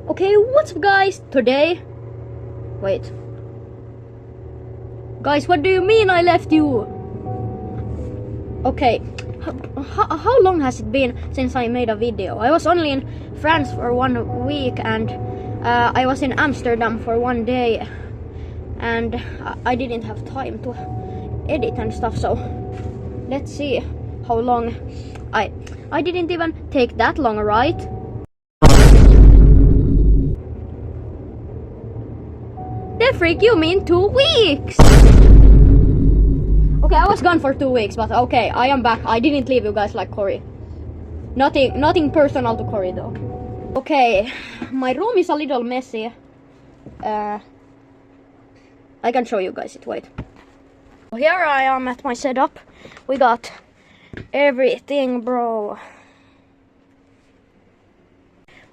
Okay, what's up guys? Today... Wait. Guys, what do you mean I left you? Okay, how long has it been since I made a video? I was only in France for 1 week and I was in Amsterdam for 1 day. And I didn't have time to edit and stuff, so... Let's see how long... I didn't even take that long, right? The freak, you mean 2 weeks? Okay, I was gone for 2 weeks, but okay, I am back. I didn't leave you guys like Cory. Nothing personal to Cory though. Okay, my room is a little messy. I can show you guys it, wait. Here I am at my setup. We got everything, bro.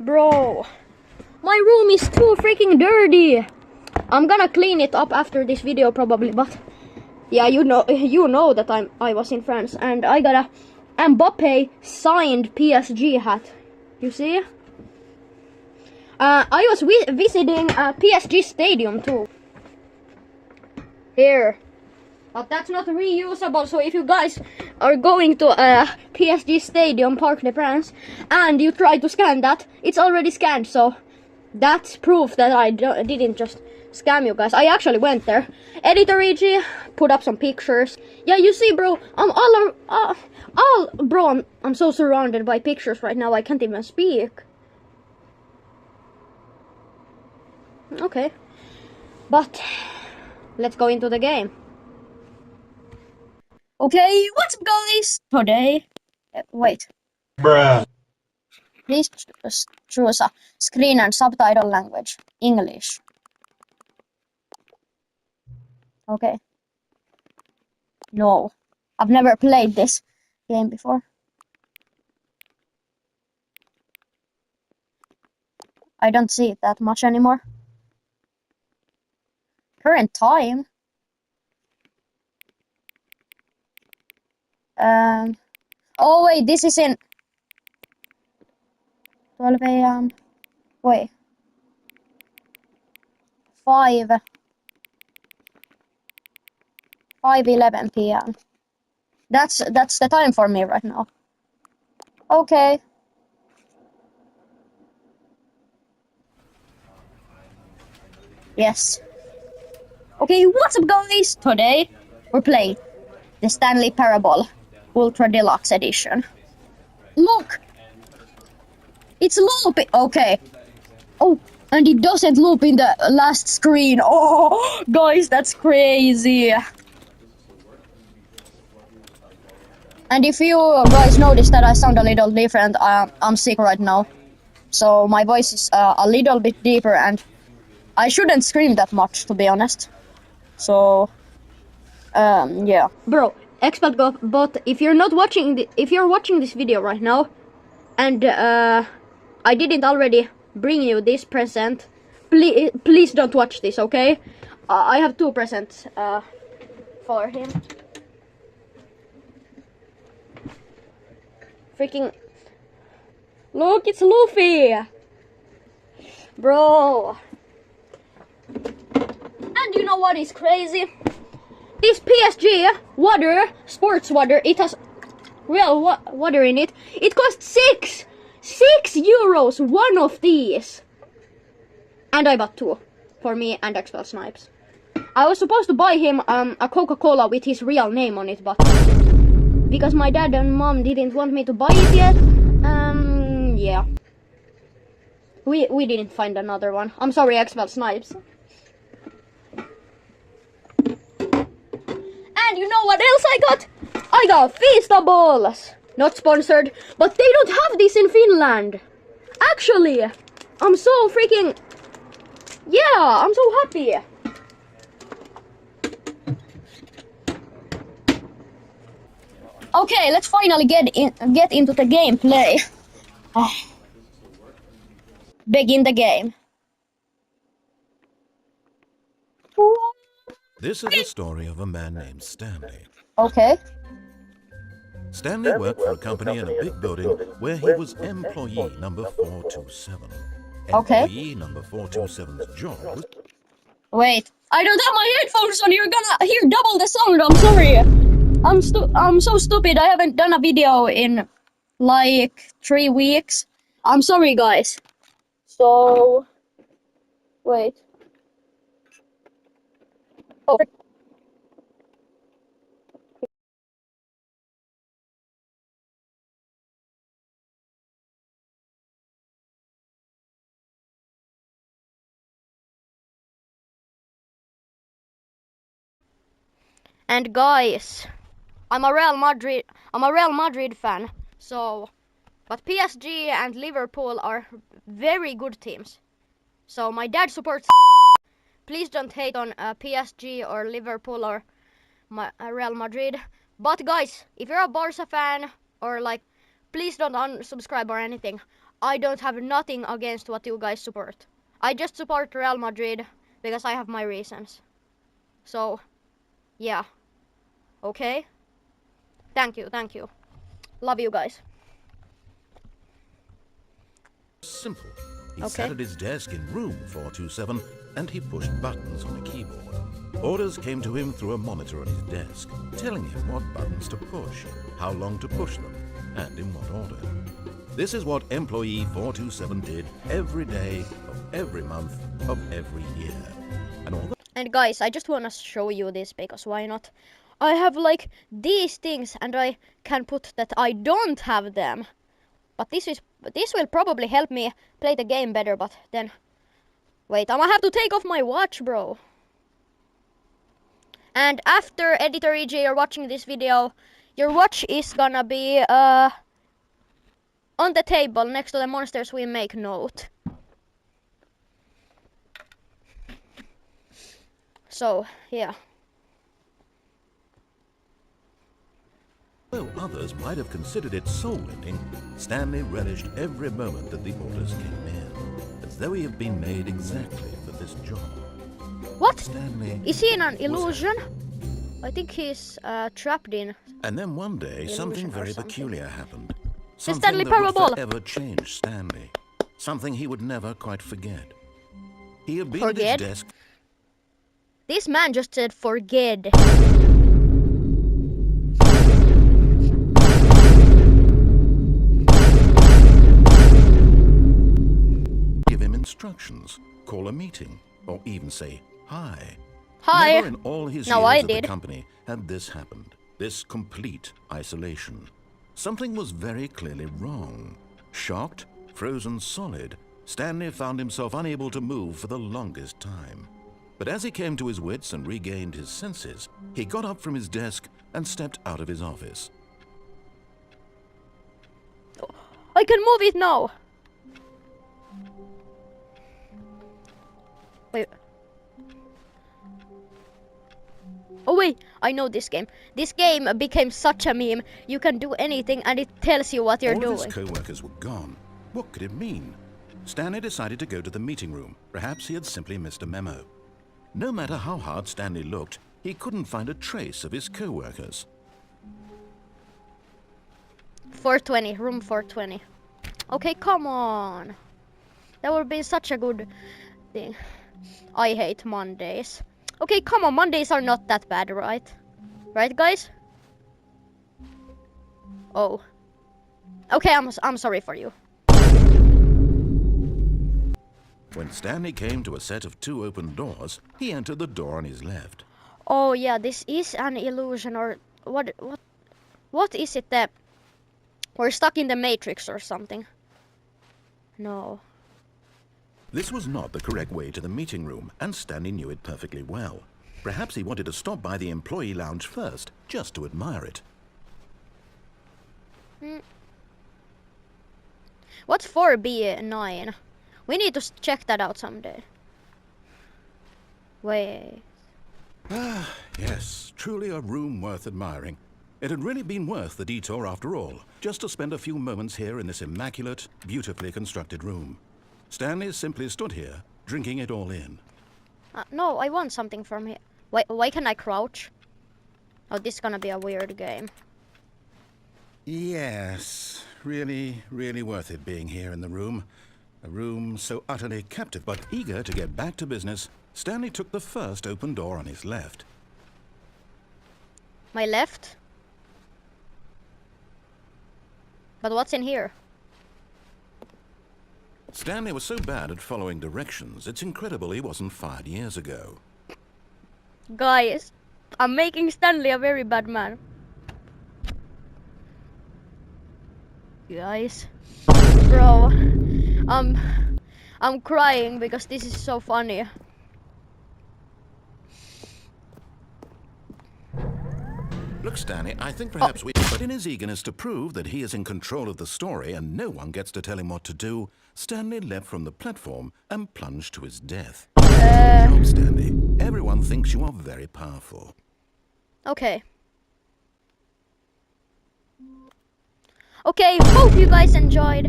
Bro, my room is too freaking dirty. I'm gonna clean it up after this video probably, but yeah, you know that I was in France and I got a Mbappe signed PSG hat. You see? I was visiting a PSG stadium too. Here. But that's not reusable, so if you guys are going to PSG stadium, Parc des Princes, and you try to scan that, it's already scanned, so that's proof that I didn't just scam you guys. I actually went there. Editor EG, put up some pictures. Yeah, you see, bro, I'm so surrounded by pictures right now, I can't even speak. Okay. But, let's go into the game. Okay, what's up guys? Today, wait. Bruh. Please choose a screen and subtitle language. English. Okay. No, I've never played this game before. I don't see it that much anymore. Current time. Oh wait, this is in 12 AM. Wait. 5:11 PM. That's the time for me right now. Okay. Yes. Okay, what's up guys? Today we're playing the Stanley Parable Ultra Deluxe Edition. Look! It's looping! Okay. Oh, and it doesn't loop in the last screen. Oh, guys, that's crazy. And if you guys notice that I sound a little different, I'm sick right now. So my voice is a little bit deeper and I shouldn't scream that much, to be honest. So, yeah. Bro, Expert Bot, if you're watching this video right now, and I didn't already bring you this present, please don't watch this, okay? I have 2 presents for him. Freaking look, it's Luffy, bro. And you know what is crazy? This PSG water, sports water, it has real water in it. It costs 6 euros, one of these. And I bought 2 for me and Expel Snipes. I was supposed to buy him a Coca-Cola with his real name on it, but because my dad and mom didn't want me to buy it yet, yeah. We didn't find another one. I'm sorry, Expel Snipes. And you know what else I got? I got Feastables! Not sponsored, but they don't have this in Finland. Actually, I'm so freaking... Yeah, I'm so happy. Okay, let's finally get into the gameplay. Begin the game. This is the story of a man named Stanley. Okay. Stanley worked for a company in a big building where he was employee number 427. Okay. Employee number 427's job was Wait. I don't have my headphones on. You're gonna hear double the sound. I'm sorry. I'm so stupid. I haven't done a video in like 3 weeks. I'm sorry, guys. So wait. Oh. And guys, I'm a Real Madrid fan. So, but PSG and Liverpool are very good teams. So my dad supports. Please don't hate on PSG or Liverpool or Real Madrid. But guys, if you're a Barca fan or like, please don't unsubscribe or anything. I don't have nothing against what you guys support. I just support Real Madrid because I have my reasons. So, yeah. Okay? Thank you, thank you. Love you guys. simple. He Okay. sat at his desk in room 427 and he pushed buttons on a keyboard. Orders came to him through a monitor on his desk, telling him what buttons to push, how long to push them, and in what order. This is what employee 427 did every day of every month of every year. And guys, I just wanna show you this because why not? I have like these things and I can put that I don't have them. But this will probably help me play the game better, but then wait, I'm gonna have to take off my watch, bro. And after Editor EJ, you're watching this video, your watch is gonna be on the table next to the monsters we make note. So, yeah. Though others might have considered it soul-ending, Stanley relished every moment that the orders came in, as though he had been made exactly for this job. What? Stanley is he in an illusion? I think he's trapped in. And then one day, something very peculiar happened. Something Stanley that would Parable. forever change Stanley. Something he would never quite forget. He had been Forget? at his desk. This man just said forget. Give him instructions, call a meeting, or even say hi. Hi. Never in all his No, years I at did. the company had this happened. This complete isolation. Something was very clearly wrong. Shocked, frozen solid, Stanley found himself unable to move for the longest time. But as he came to his wits and regained his senses, he got up from his desk and stepped out of his office. I can move it now. Wait. Oh wait, I know this game. This game became such a meme. You can do anything and it tells you what you're All doing. of his co-workers were gone. What could it mean? Stanley decided to go to the meeting room. Perhaps he had simply missed a memo. No matter how hard Stanley looked, he couldn't find a trace of his co-workers. 420, room 420. Okay, come on. That would be such a good thing. I hate Mondays. Okay, come on, Mondays are not that bad, right? Right, guys? Oh. Okay, I'm sorry for you. When Stanley came to a set of 2 open doors, he entered the door on his left. Oh yeah, this is an illusion, or what is it that we're stuck in the Matrix or something? No. This was not the correct way to the meeting room, and Stanley knew it perfectly well. Perhaps he wanted to stop by the employee lounge first, just to admire it. What's 4B9? We need to check that out someday. Wait. Ah, yes, truly a room worth admiring. It had really been worth the detour after all, just to spend a few moments here in this immaculate, beautifully constructed room. Stanley simply stood here, drinking it all in. No, I want something from here. Why can I crouch? Oh, this is gonna be a weird game. Yes, really, really worth it being here in the room. A room so utterly captive, but eager to get back to business, Stanley took the first open door on his left. My left? But what's in here? Stanley was so bad at following directions, it's incredible he wasn't fired years ago. Guys, I'm making Stanley a very bad man. Guys, bro, I'm crying because this is so funny. Look, Stanley, I think perhaps But in his eagerness to prove that he is in control of the story and no one gets to tell him what to do, Stanley leapt from the platform and plunged to his death. Good job, Stanley. Everyone thinks you are very powerful. Okay. Okay, hope you guys enjoyed.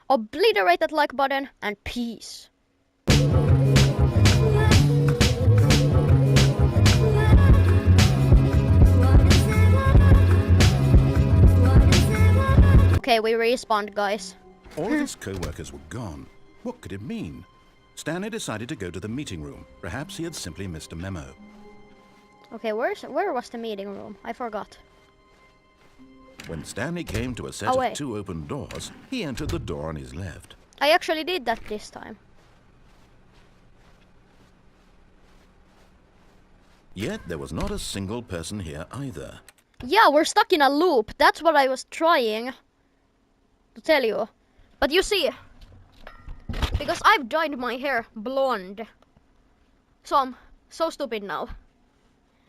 Obliterate that like button and peace. Okay, we respawned, guys. All of his co-workers were gone. What could it mean? Stanley decided to go to the meeting room. Perhaps he had simply missed a memo. Okay, where was the meeting room? I forgot. When Stanley came to a set of 2 open doors, he entered the door on his left. I actually did that this time. Yet there was not a single person here either. Yeah, we're stuck in a loop. That's what I was trying to tell you. But you see, because I've dyed my hair blonde, so I'm so stupid now.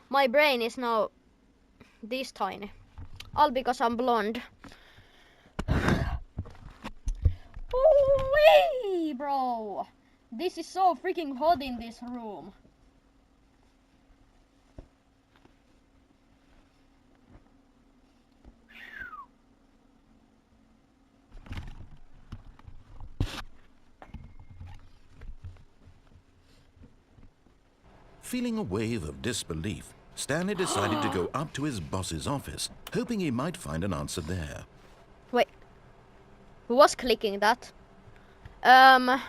My brain is now this tiny. All because I'm blonde. Ooh-wee, bro! This is so freaking hot in this room. Feeling a wave of disbelief, Stanley decided to go up to his boss's office, hoping he might find an answer there. Wait. Who was clicking that? I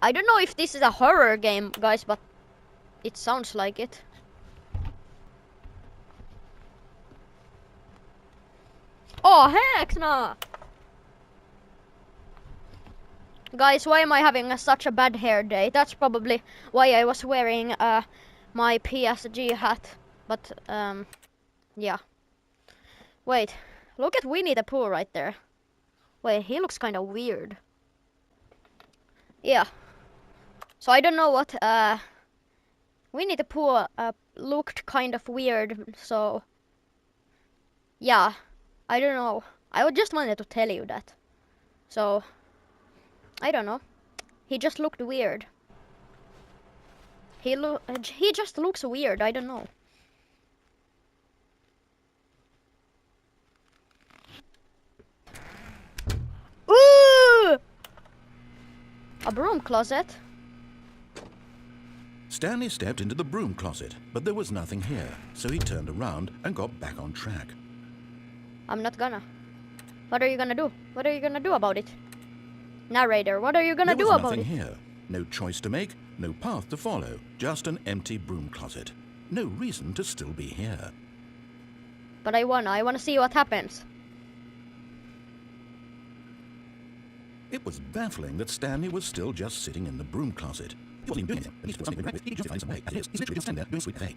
don't know if this is a horror game, guys, but it sounds like it. Oh, heck no! Guys, why am I having such a bad hair day? That's probably why I was wearing my PSG hat. But, yeah. Wait, look at Winnie the Pooh right there. Wait, he looks kind of weird. Yeah. So I don't know what, Winnie the Pooh looked kind of weird, so... Yeah, I don't know. I just wanted to tell you that. So... I don't know. He just looked weird. He just looks weird. I don't know. Ooh! A broom closet. Stanley stepped into the broom closet, but there was nothing here, so he turned around and got back on track. I'm not gonna. What are you gonna do? What are you gonna do about it? Narrator, what are you gonna do about it? There was nothing here. No choice to make, no path to follow. Just an empty broom closet. No reason to still be here. But I wanna see what happens. It was baffling that Stanley was still just sitting in the broom closet. He wasn't even doing anything. At least put something right with. He just find some way. As it is, he's literally just standing there doing sweet thing.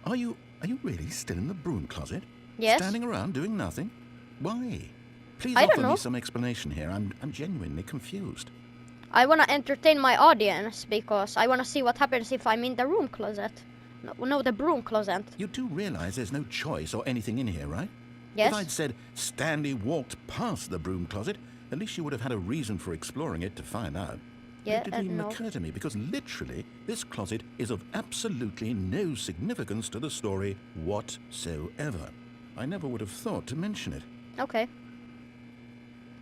Are you really still in the broom closet? Yes. Standing around doing nothing? Why? Please I offer don't know. me some explanation here. I'm genuinely confused. I wanna entertain my audience because I wanna see what happens if I'm in the room closet. No, the broom closet. You do realize there's no choice or anything in here, right? Yes. If I'd said Stanley walked past the broom closet, at least you would have had a reason for exploring it to find out. Yeah, it didn't even no. occur to me because literally this closet is of absolutely no significance to the story whatsoever. I never would have thought to mention it. Okay.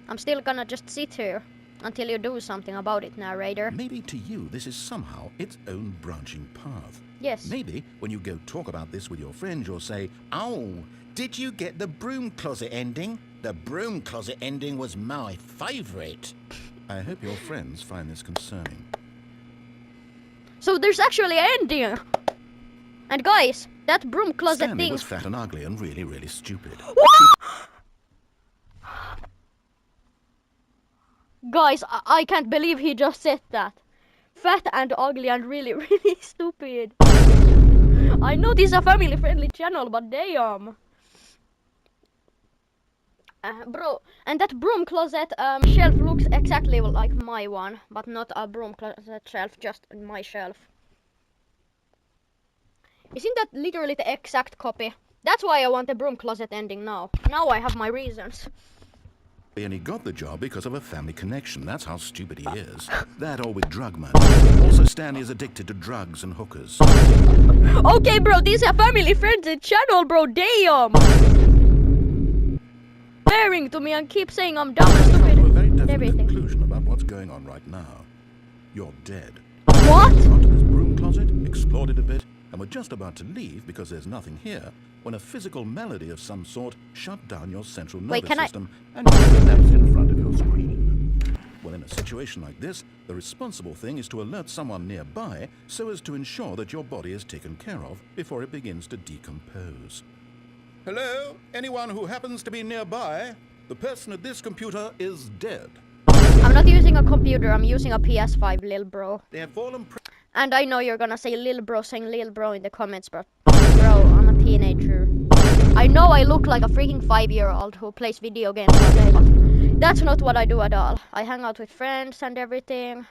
I'm still gonna just sit here until you do something about it, narrator. Maybe to you this is somehow its own branching path. Yes. Maybe when you go talk about this with your friends, you'll say, "Oh, did you get the broom closet ending? The broom closet ending was my favorite. I hope your friends find this concerning. So there's actually an ending. And guys, that broom closet Stanley thing. was fat and ugly and really, really stupid. Guys, I can't believe he just said that. Fat and ugly and really, really stupid. I know this is a family-friendly channel, but damn. Bro, and that broom closet shelf looks exactly like my one, but not a broom closet shelf, just my shelf. Isn't that literally the exact copy? That's why I want the broom closet ending now. Now I have my reasons. And he got the job because of a family connection. That's how stupid he is. That or with drug money. Also, Stanley is addicted to drugs and hookers. Okay, bro, this is a family-friendly channel, bro. Damn. Comparing to me and keep saying I'm dumb and stupid. To a very definite Everything. conclusion about what's going on right now. You're dead. What? Got to this broom closet, explored it a bit, and we're just about to leave because there's nothing here when a physical malady of some sort shut down your central nervous system and you collapse in front of your screen. Well, in a situation like this, the responsible thing is to alert someone nearby so as to ensure that your body is taken care of before it begins to decompose. Hello? Anyone who happens to be nearby? The person at this computer is dead. I'm not using a computer, I'm using a PS5, lil bro. They have fallen And I know you're gonna say lil bro, saying lil bro in the comments, but bro, I'm a teenager. I know I look like a freaking 5-year-old who plays video games all day, but that's not what I do at all. I hang out with friends and everything.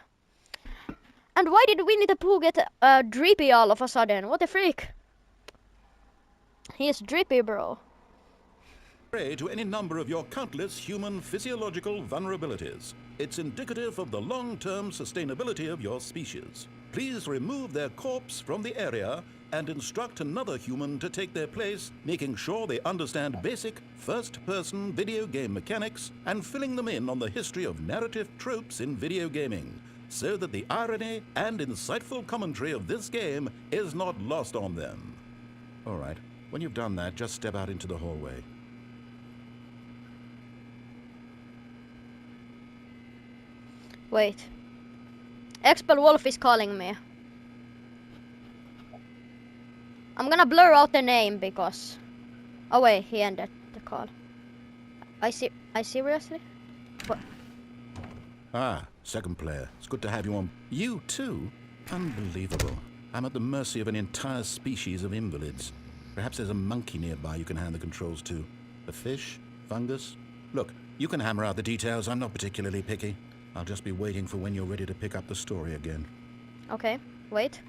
And why did Winnie the Pooh get drippy all of a sudden? What the freak? He's drippy, bro. prey to any number of your countless human physiological vulnerabilities. It's indicative of the long-term sustainability of your species. Please remove their corpse from the area and instruct another human to take their place, making sure they understand basic first-person video game mechanics and filling them in on the history of narrative tropes in video gaming, so that the irony and insightful commentary of this game is not lost on them. All right, when you've done that, just step out into the hallway. Wait. Expel Wolf is calling me. I'm gonna blur out the name because... Oh wait, he ended the call. I seriously? What? Ah, second player. It's good to have you on. You too? Unbelievable. I'm at the mercy of an entire species of invalids. Perhaps there's a monkey nearby you can hand the controls to. A fish? Fungus? Look, you can hammer out the details. I'm not particularly picky. I'll just be waiting for when you're ready to pick up the story again. Okay, wait.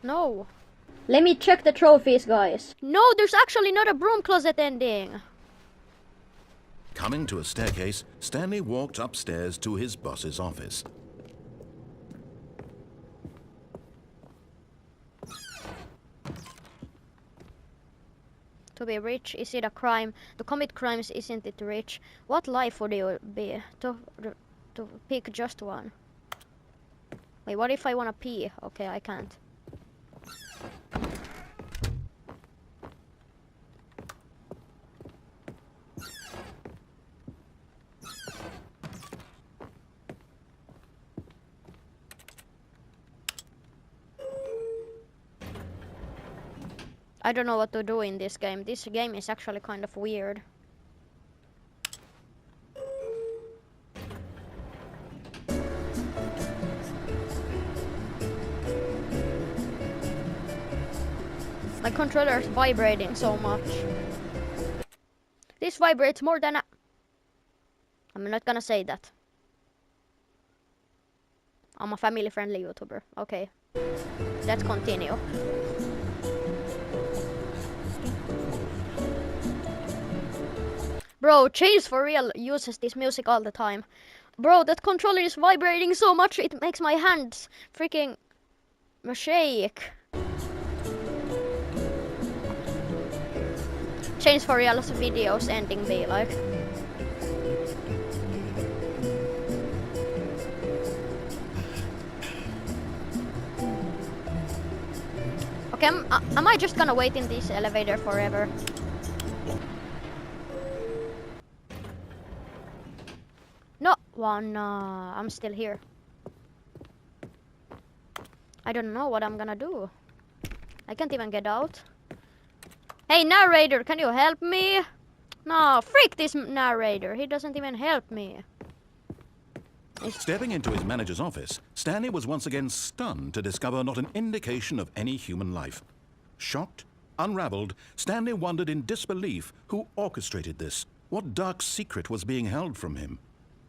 No. Let me check the trophies, guys. No, there's actually not a broom closet ending. Coming to a staircase, Stanley walked upstairs to his boss's office. To be rich, is it a crime? To commit crimes, isn't it rich? What life would you be? To pick just one. Wait, what if I wanna pee? Okay, I can't. I don't know what to do in this game. This game is actually kind of weird. My controller is vibrating so much. This vibrates more than I'm not gonna say that. I'm a family-friendly YouTuber. Okay. Let's continue. Bro, Chase for real uses this music all the time. Bro, that controller is vibrating so much it makes my hands freaking shake. Change for real's videos ending be like. Okay, am I just gonna wait in this elevator forever? No, I'm still here. I don't know what I'm gonna do. I can't even get out. Hey, narrator, can you help me? No, freak this narrator. He doesn't even help me. Stepping into his manager's office, Stanley was once again stunned to discover not an indication of any human life. Shocked, unraveled, Stanley wondered in disbelief who orchestrated this. What dark secret was being held from him?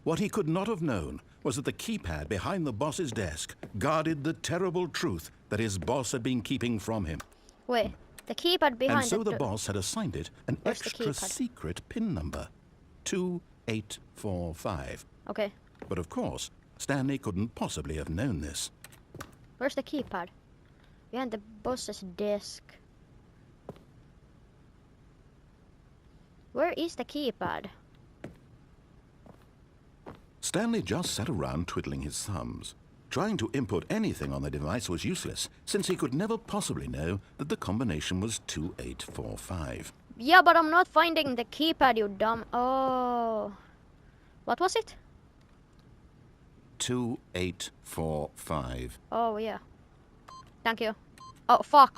What he could not have known was that the keypad behind the boss's desk guarded the terrible truth that his boss had been keeping from him. Wait, the keypad behind And so the boss had assigned it an extra secret PIN number. 2845. Okay. But of course, Stanley couldn't possibly have known this. Where's the keypad? Behind the boss's desk. Where is the keypad? Stanley just sat around twiddling his thumbs. Trying to input anything on the device was useless, since he could never possibly know that the combination was 2845. Yeah, but I'm not finding the keypad, you dumb... Oh... What was it? 2845. Oh, yeah. Thank you. Oh, fuck.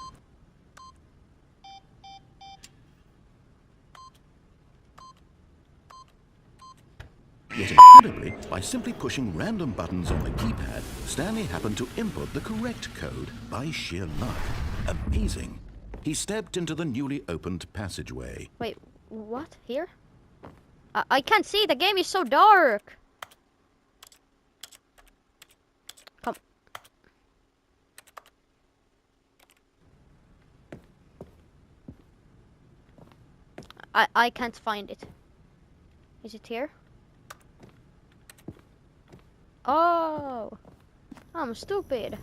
Yet incredibly, by simply pushing random buttons on the keypad, Stanley happened to input the correct code by sheer luck. Amazing. He stepped into the newly opened passageway. Wait, what? Here? I can't see. The game is so dark. Come. I can't find it. Is it here? Oh, I'm stupid.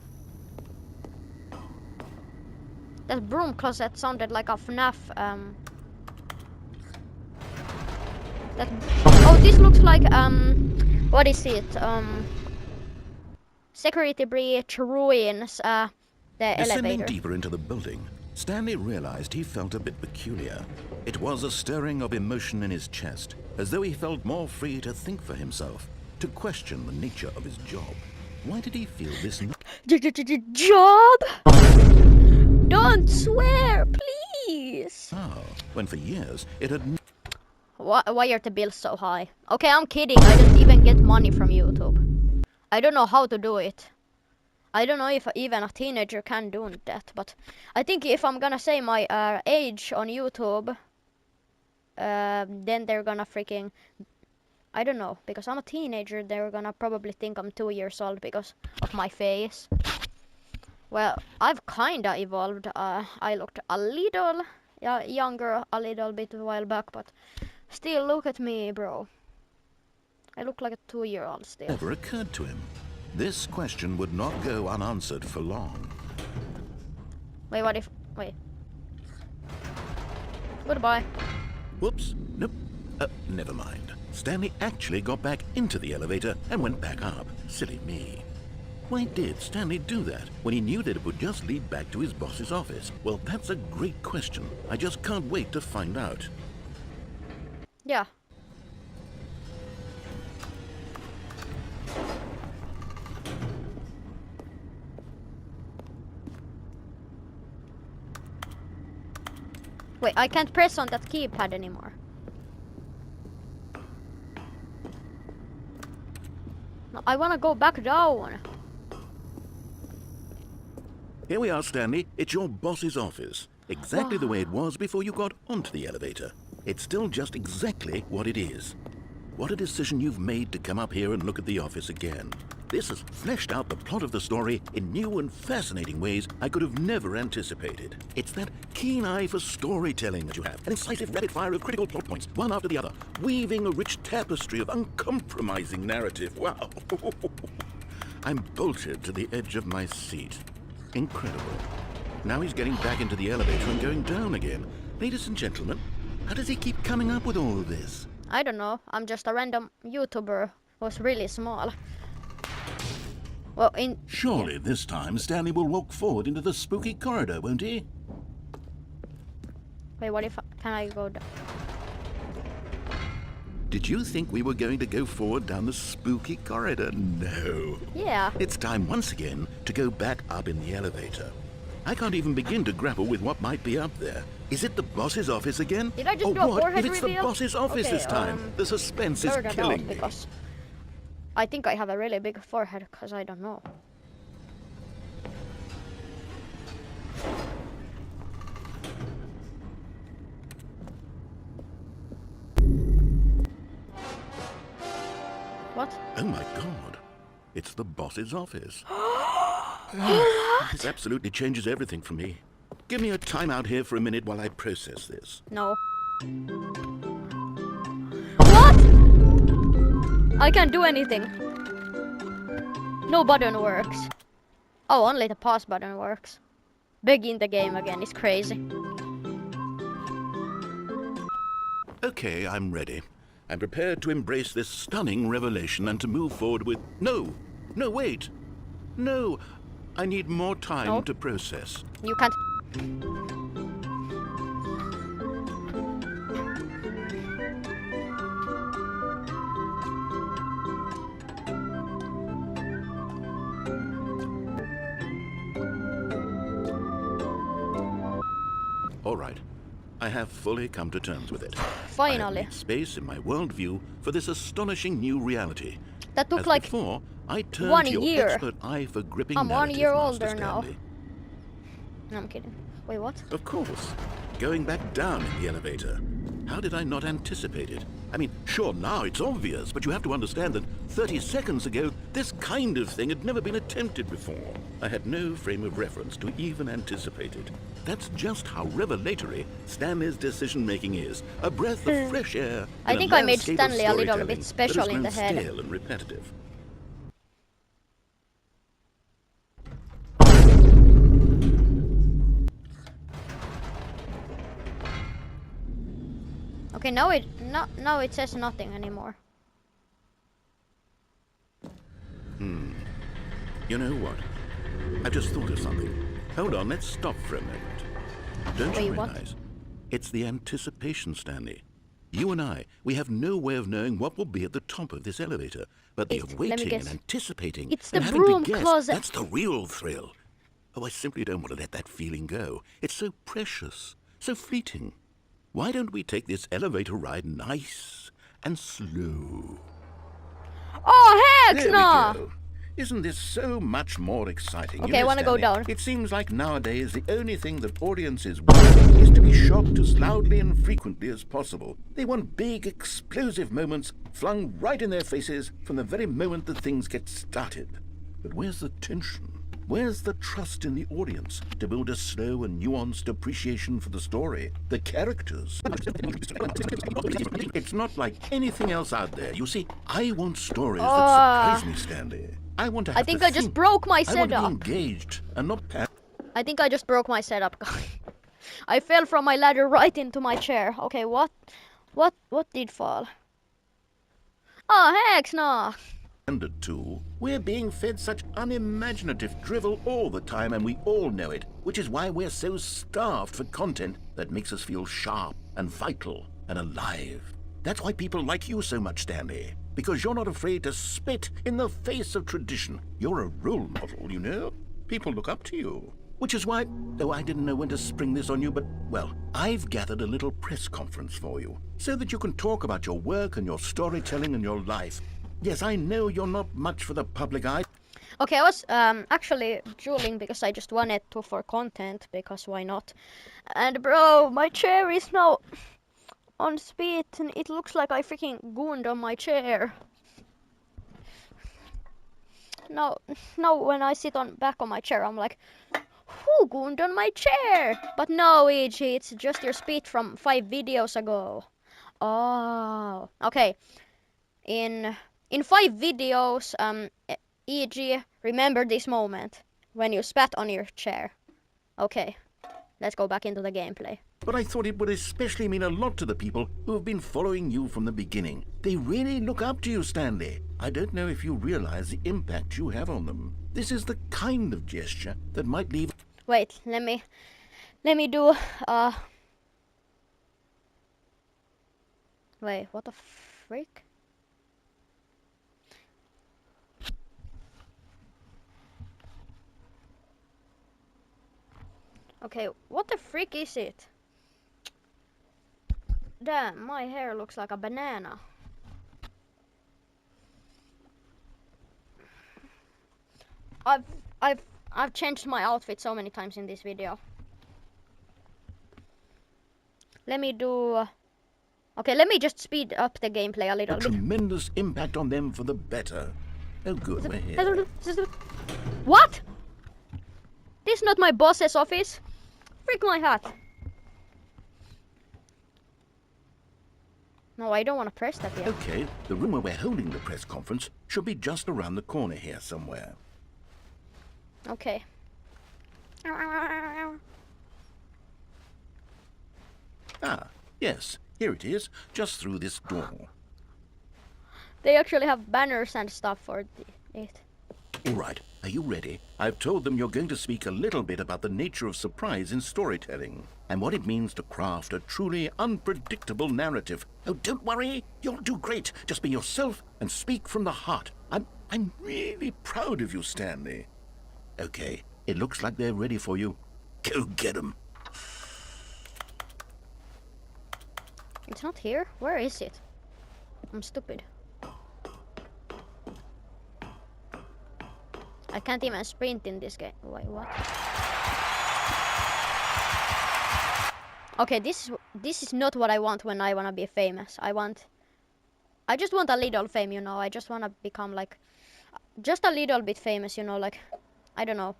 That broom closet sounded like a FNAF. Oh, this looks like what is it? Security breach, ruins. The Descending elevator. deeper into the building, Stanley realized he felt a bit peculiar. It was a stirring of emotion in his chest, as though he felt more free to think for himself, to question the nature of his job. Why did he feel this Job? Don't swear, please. when for years it had Why are the bills so high? Okay, I'm kidding. I don't even get money from YouTube. I don't know how to do it. I don't know if even a teenager can do that, but I think if I'm gonna say my age on YouTube, then they're gonna freaking... I don't know, because I'm a teenager, they're gonna probably think I'm 2 years old because of my face. Well, I've kinda evolved. I looked a little younger a little bit a while back, but still, look at me, bro. I look like a 2-year-old still. never occurred to him. This question would not go unanswered for long. Wait, what if... Wait. Goodbye. Whoops, nope, never mind. Stanley actually got back into the elevator and went back up. Silly me. Why did Stanley do that when he knew that it would just lead back to his boss's office? Well, that's a great question. I just can't wait to find out. Yeah. Wait, I can't press on that keypad anymore. No, I wanna go back down. Here we are, Stanley. It's your boss's office. Exactly the way it was before you got onto the elevator. It's still just exactly what it is. What a decision you've made to come up here and look at the office again. This has fleshed out the plot of the story in new and fascinating ways I could have never anticipated. It's that keen eye for storytelling that you have, an incisive rapid fire of critical plot points, one after the other, weaving a rich tapestry of uncompromising narrative. Wow. I'm bolted to the edge of my seat. Incredible. Now he's getting back into the elevator and going down again. Ladies and gentlemen, how does he keep coming up with all of this? I don't know. I'm just a random YouTuber who's really small. Well, Surely this time Stanley will walk forward into the spooky corridor, won't he? Wait, what if can I go down? Did you think we were going to go forward down the spooky corridor? No. Yeah. It's time once again to go back up in the elevator. I can't even begin to grapple with what might be up there. Is it the boss's office again? Did I just or do a what forehead if it's reveal? the boss's office Okay, this time? The suspense is blur that killing out me. because I think I have a really big forehead because I don't know. What? Oh my god. It's the boss's office. This absolutely changes everything for me. Give me a timeout here for a minute while I process this. No. What? I can't do anything. No button works. Oh, only the pause button works. Begin the game again is crazy. Okay, I'm ready. I'm prepared to embrace this stunning revelation and to move forward with... No! No, wait! No! I need more time to process. You can't. All right. I have fully come to terms with it. Finally. I have made space in my worldview for this astonishing new reality. That took As like before, I turned 1 to your year. expert eye for gripping I'm 1 narrative, year Master older now. Stanley. No, I'm kidding. Wait, what? Of course. Going back down in the elevator. How did I not anticipate it? I mean, sure, now it's obvious, but you have to understand that 30 seconds ago, this kind of thing had never been attempted before. I had no frame of reference to even anticipate it. That's just how revelatory Stanley's decision-making is. A breath of fresh air. I in think a I made landscape of Stanley a little storytelling bit special that has in the grown head. stale and repetitive. Okay, now it says nothing anymore. You know what? I just thought of something. Hold on, let's stop for a moment. Don't you Wait, what? realize? It's the anticipation, Stanley. You and I, we have no way of knowing what will be at the top of this elevator. But the Let me waiting guess. and anticipating It's and the having broom to guess, closet. that's the real thrill. Oh, I simply don't want to let that feeling go. It's so precious, so fleeting. Why don't we take this elevator ride nice and slow? Oh heck There no! we go. Isn't this so much more exciting? Okay, I want wanna go down. It seems like nowadays the only thing that audiences want is to be shocked as loudly and frequently as possible. They want big, explosive moments flung right in their faces from the very moment that things get started. But where's the tension? Where's the trust in the audience to build a slow and nuanced appreciation for the story, the characters? It's not like anything else out there. You see, I want stories that surprise me, Stanley. I want to have I think to I just broke my I want to setup. be engaged and not I think I just broke my setup, guys. I fell from my ladder right into my chair. Okay, what did fall? Oh heck no! handed to. We're being fed such unimaginative drivel all the time, and we all know it, which is why we're so starved for content that makes us feel sharp and vital and alive. That's why people like you so much, Stanley, because you're not afraid to spit in the face of tradition. You're a role model, you know? People look up to you. Which is why, though I didn't know when to spring this on you, but, well, I've gathered a little press conference for you, so that you can talk about your work and your storytelling and your life. Yes, I know you're not much for the public eye. Okay, I was actually drooling because I just wanted to for content, because why not? And bro, my chair is now on speed and it looks like I freaking gooned on my chair. Now when I sit on back on my chair, I'm like, who gooned on my chair? But no, EG, it's just your speed from 5 videos ago. Oh, okay. In 5 videos, EG, remember this moment when you spat on your chair. Okay, let's go back into the gameplay. but I thought it would especially mean a lot to the people who have been following you from the beginning. They really look up to you, Stanley. I don't know if you realize the impact you have on them. This is the kind of gesture that might leave... Wait, let me do, wait, what the freak? Okay, what the freak is it? Damn, my hair looks like a banana. I've changed my outfit so many times in this video. Let me do... okay, let me just speed up the gameplay a little bit. Tremendous impact on them for the better. Oh good, we're here. What? This is not my boss's office. Freak my hat. No, I don't want to press that yet. Okay, the room where we're holding the press conference should be just around the corner here somewhere. Okay. Ah, yes, here it is, just through this door. They actually have banners and stuff for it. All right, are you ready? I've told them you're going to speak a little bit about the nature of surprise in storytelling and what it means to craft a truly unpredictable narrative. Oh, don't worry, you'll do great. Just be yourself and speak from the heart. I'm really proud of you, Stanley. Okay, it looks like they're ready for you. Go get them. It's not here? Where is it? I'm stupid. I can't even sprint in this game. Wait, what? Okay, this is not what I want when I wanna be famous. I just want a little fame, you know. I just wanna become like just a little bit famous, you know, like I don't know.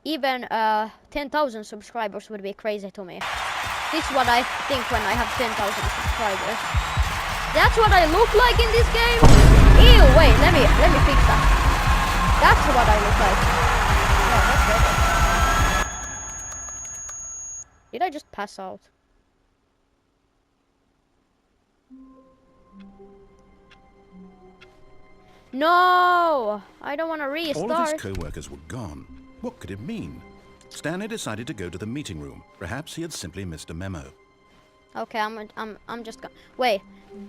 Even 10,000 subscribers would be crazy to me. This is what I think when I have 10,000 subscribers. That's what I look like in this game? Ew, wait, let me fix that. That's what I look like. Oh, that's better. Did I just pass out? No! I don't want to restart. All of his co-workers were gone. What could it mean? Stanley decided to go to the meeting room. Perhaps he had simply missed a memo. Okay, I'm just gonna... Wait,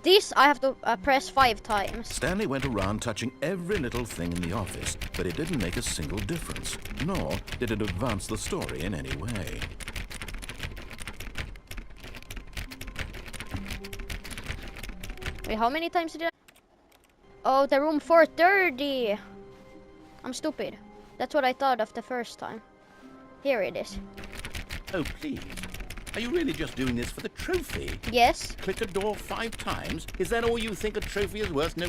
this I have to press 5 times. Stanley went around touching every little thing in the office, but it didn't make a single difference, nor did it advance the story in any way. Wait, how many times did I... Oh, the room 430! I'm stupid. That's what I thought of the first time. Here it is. Oh, please. Are you really just doing this for the trophy? Yes. Click a door 5 times? Is that all you think a trophy is worth? No.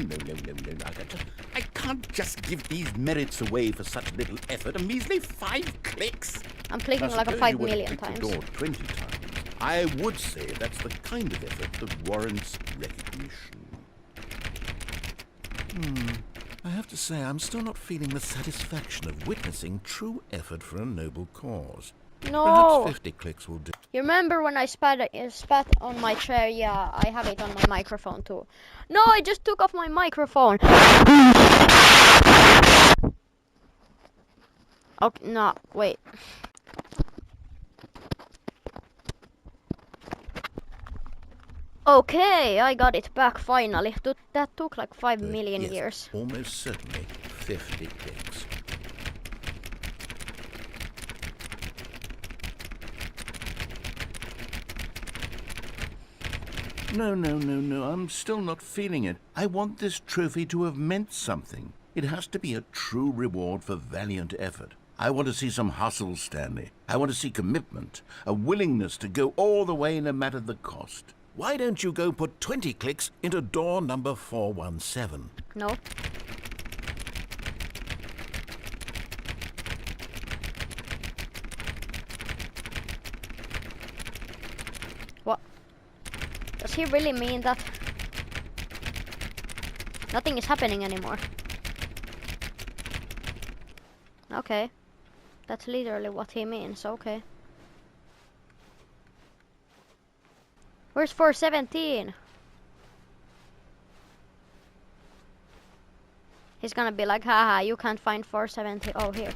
I can't just give these merits away for such little effort. A measly 5 clicks. I'm clicking like a 5 million times. The door 20 times. I would say that's the kind of effort that warrants recognition. I have to say, I'm still not feeling the satisfaction of witnessing true effort for a noble cause. No! Perhaps 50 clicks will do. You remember when I spat on my chair? Yeah, I have it on my microphone too. No, I just took off my microphone. Okay, no, wait. Okay, I got it back finally. That took like 5 million yes, years. Almost certainly 50 clicks. No, I'm still not feeling it. I want this trophy to have meant something. It has to be a true reward for valiant effort. I want to see some hustle, Stanley. I want to see commitment, a willingness to go all the way no matter the cost. Why don't you go put 20 clicks into door number 417? No. What? Does he really mean that? Nothing is happening anymore. Okay. That's literally what he means, okay. Where's 417? He's gonna be like, haha, you can't find 470. Oh, here.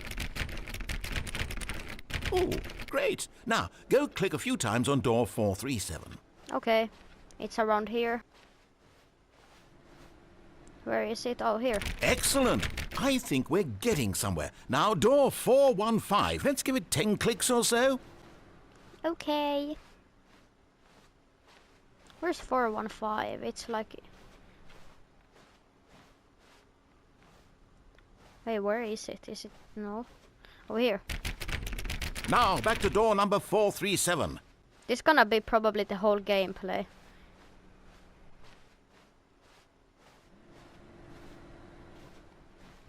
Oh, great. Now, go click a few times on door 437. Okay. It's around here. Where is it? Oh, here. Excellent. I think we're getting somewhere. Now, door 415. Let's give it 10 clicks or so. Okay. Where's 415? It's like... Wait, where is it? Is it... No. Oh, here. Now, back to door number 437. This is gonna be probably the whole gameplay.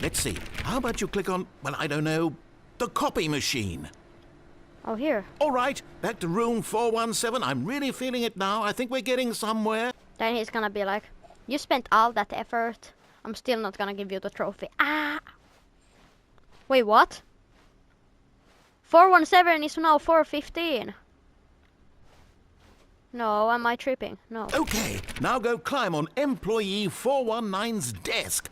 Let's see. How about you click on, well, I don't know, the copy machine? Oh, here. All right, back to room 417. I'm really feeling it now. I think we're getting somewhere. Then he's gonna be like, you spent all that effort. I'm still not gonna give you the trophy. Ah! Wait, what? 417 is now 415. No, am I tripping? No. Okay, now go climb on employee 419's desk.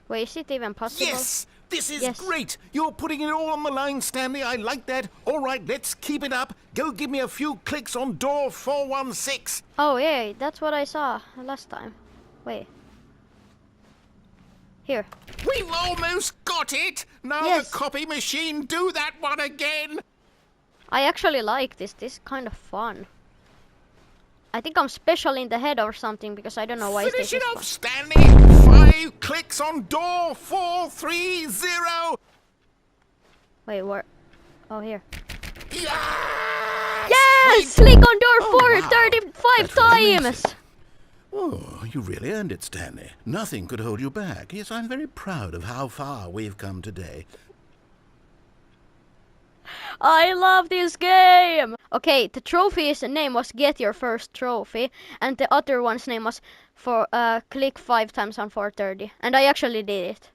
Wait, is it even possible? Yes! This is Yes. great! You're putting it all on the line, Stanley. I like that. All right, let's keep it up. Go give me a few clicks on door 416. Oh, yeah, that's what I saw last time. Wait. Here. We've almost got it! Now Yes. the copy machine, do that one again! I actually like this. This is kind of fun. I think I'm special in the head or something because I don't know why Finish this it is off, fun. Stanley! 5 clicks on door 430! Wait, where? Oh, here. Yes! Yes! Click on door Oh, wow. 435 That's really times! Oh, you really earned it, Stanley. Nothing could hold you back. Yes, I'm very proud of how far we've come today. I love this game! Okay, the trophy's name was Get Your First Trophy, and the other one's name was for click 5 times on 430. And I actually did it.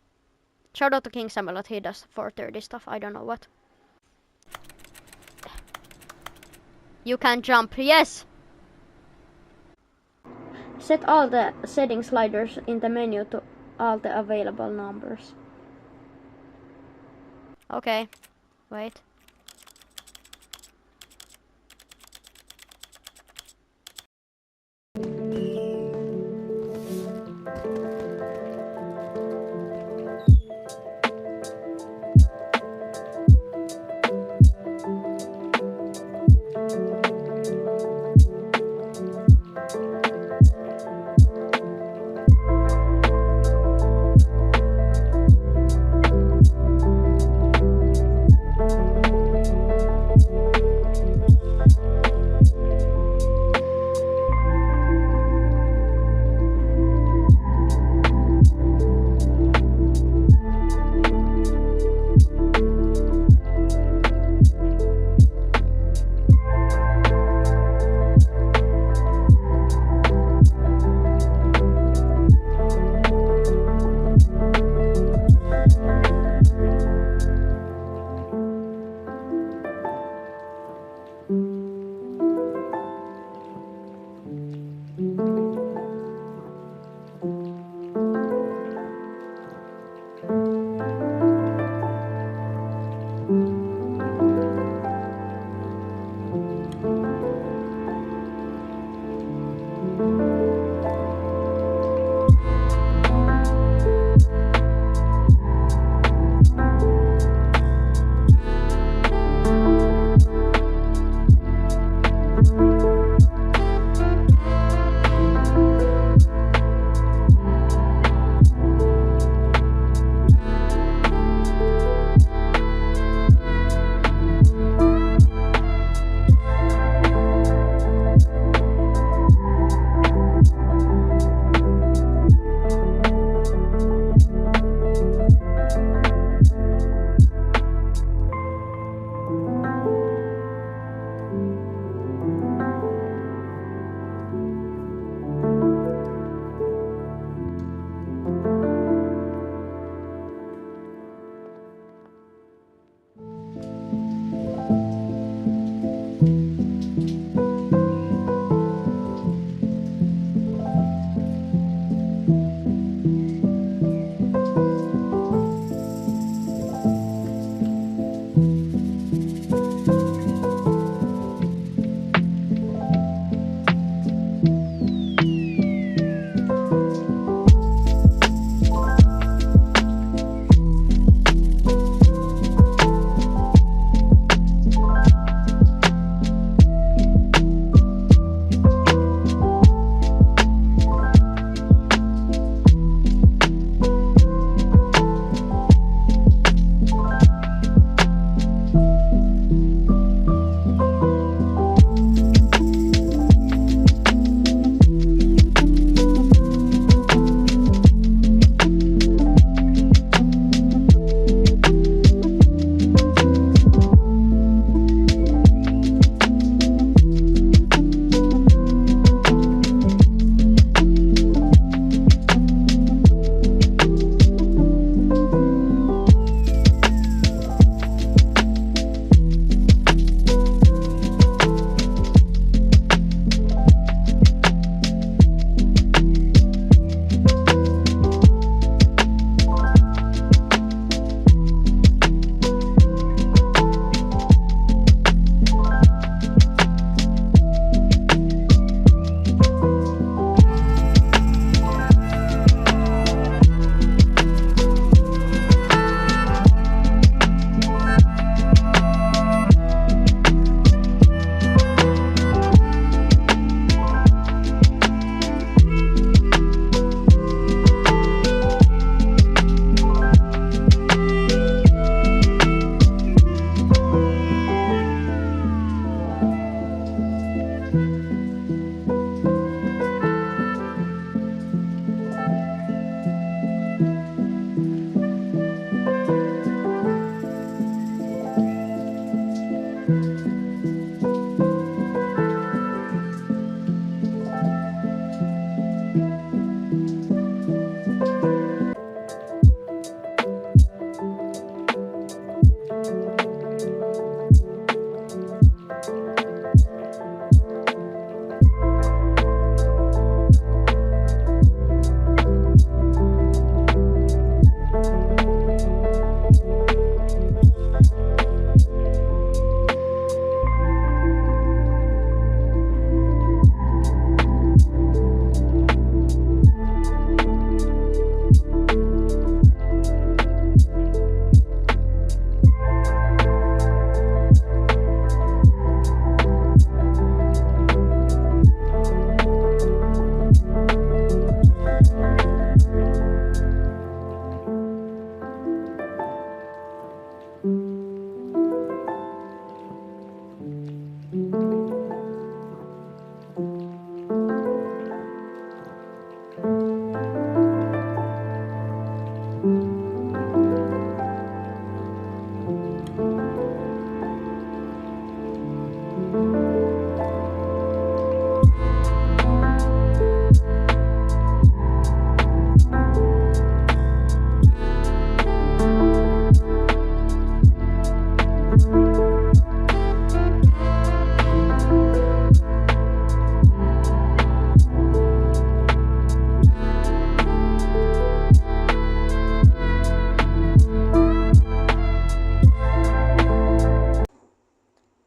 Shout out to King Samuel, he does 430 stuff, I don't know what. You can jump, yes! Set all the setting sliders in the menu to all the available numbers. Okay, wait.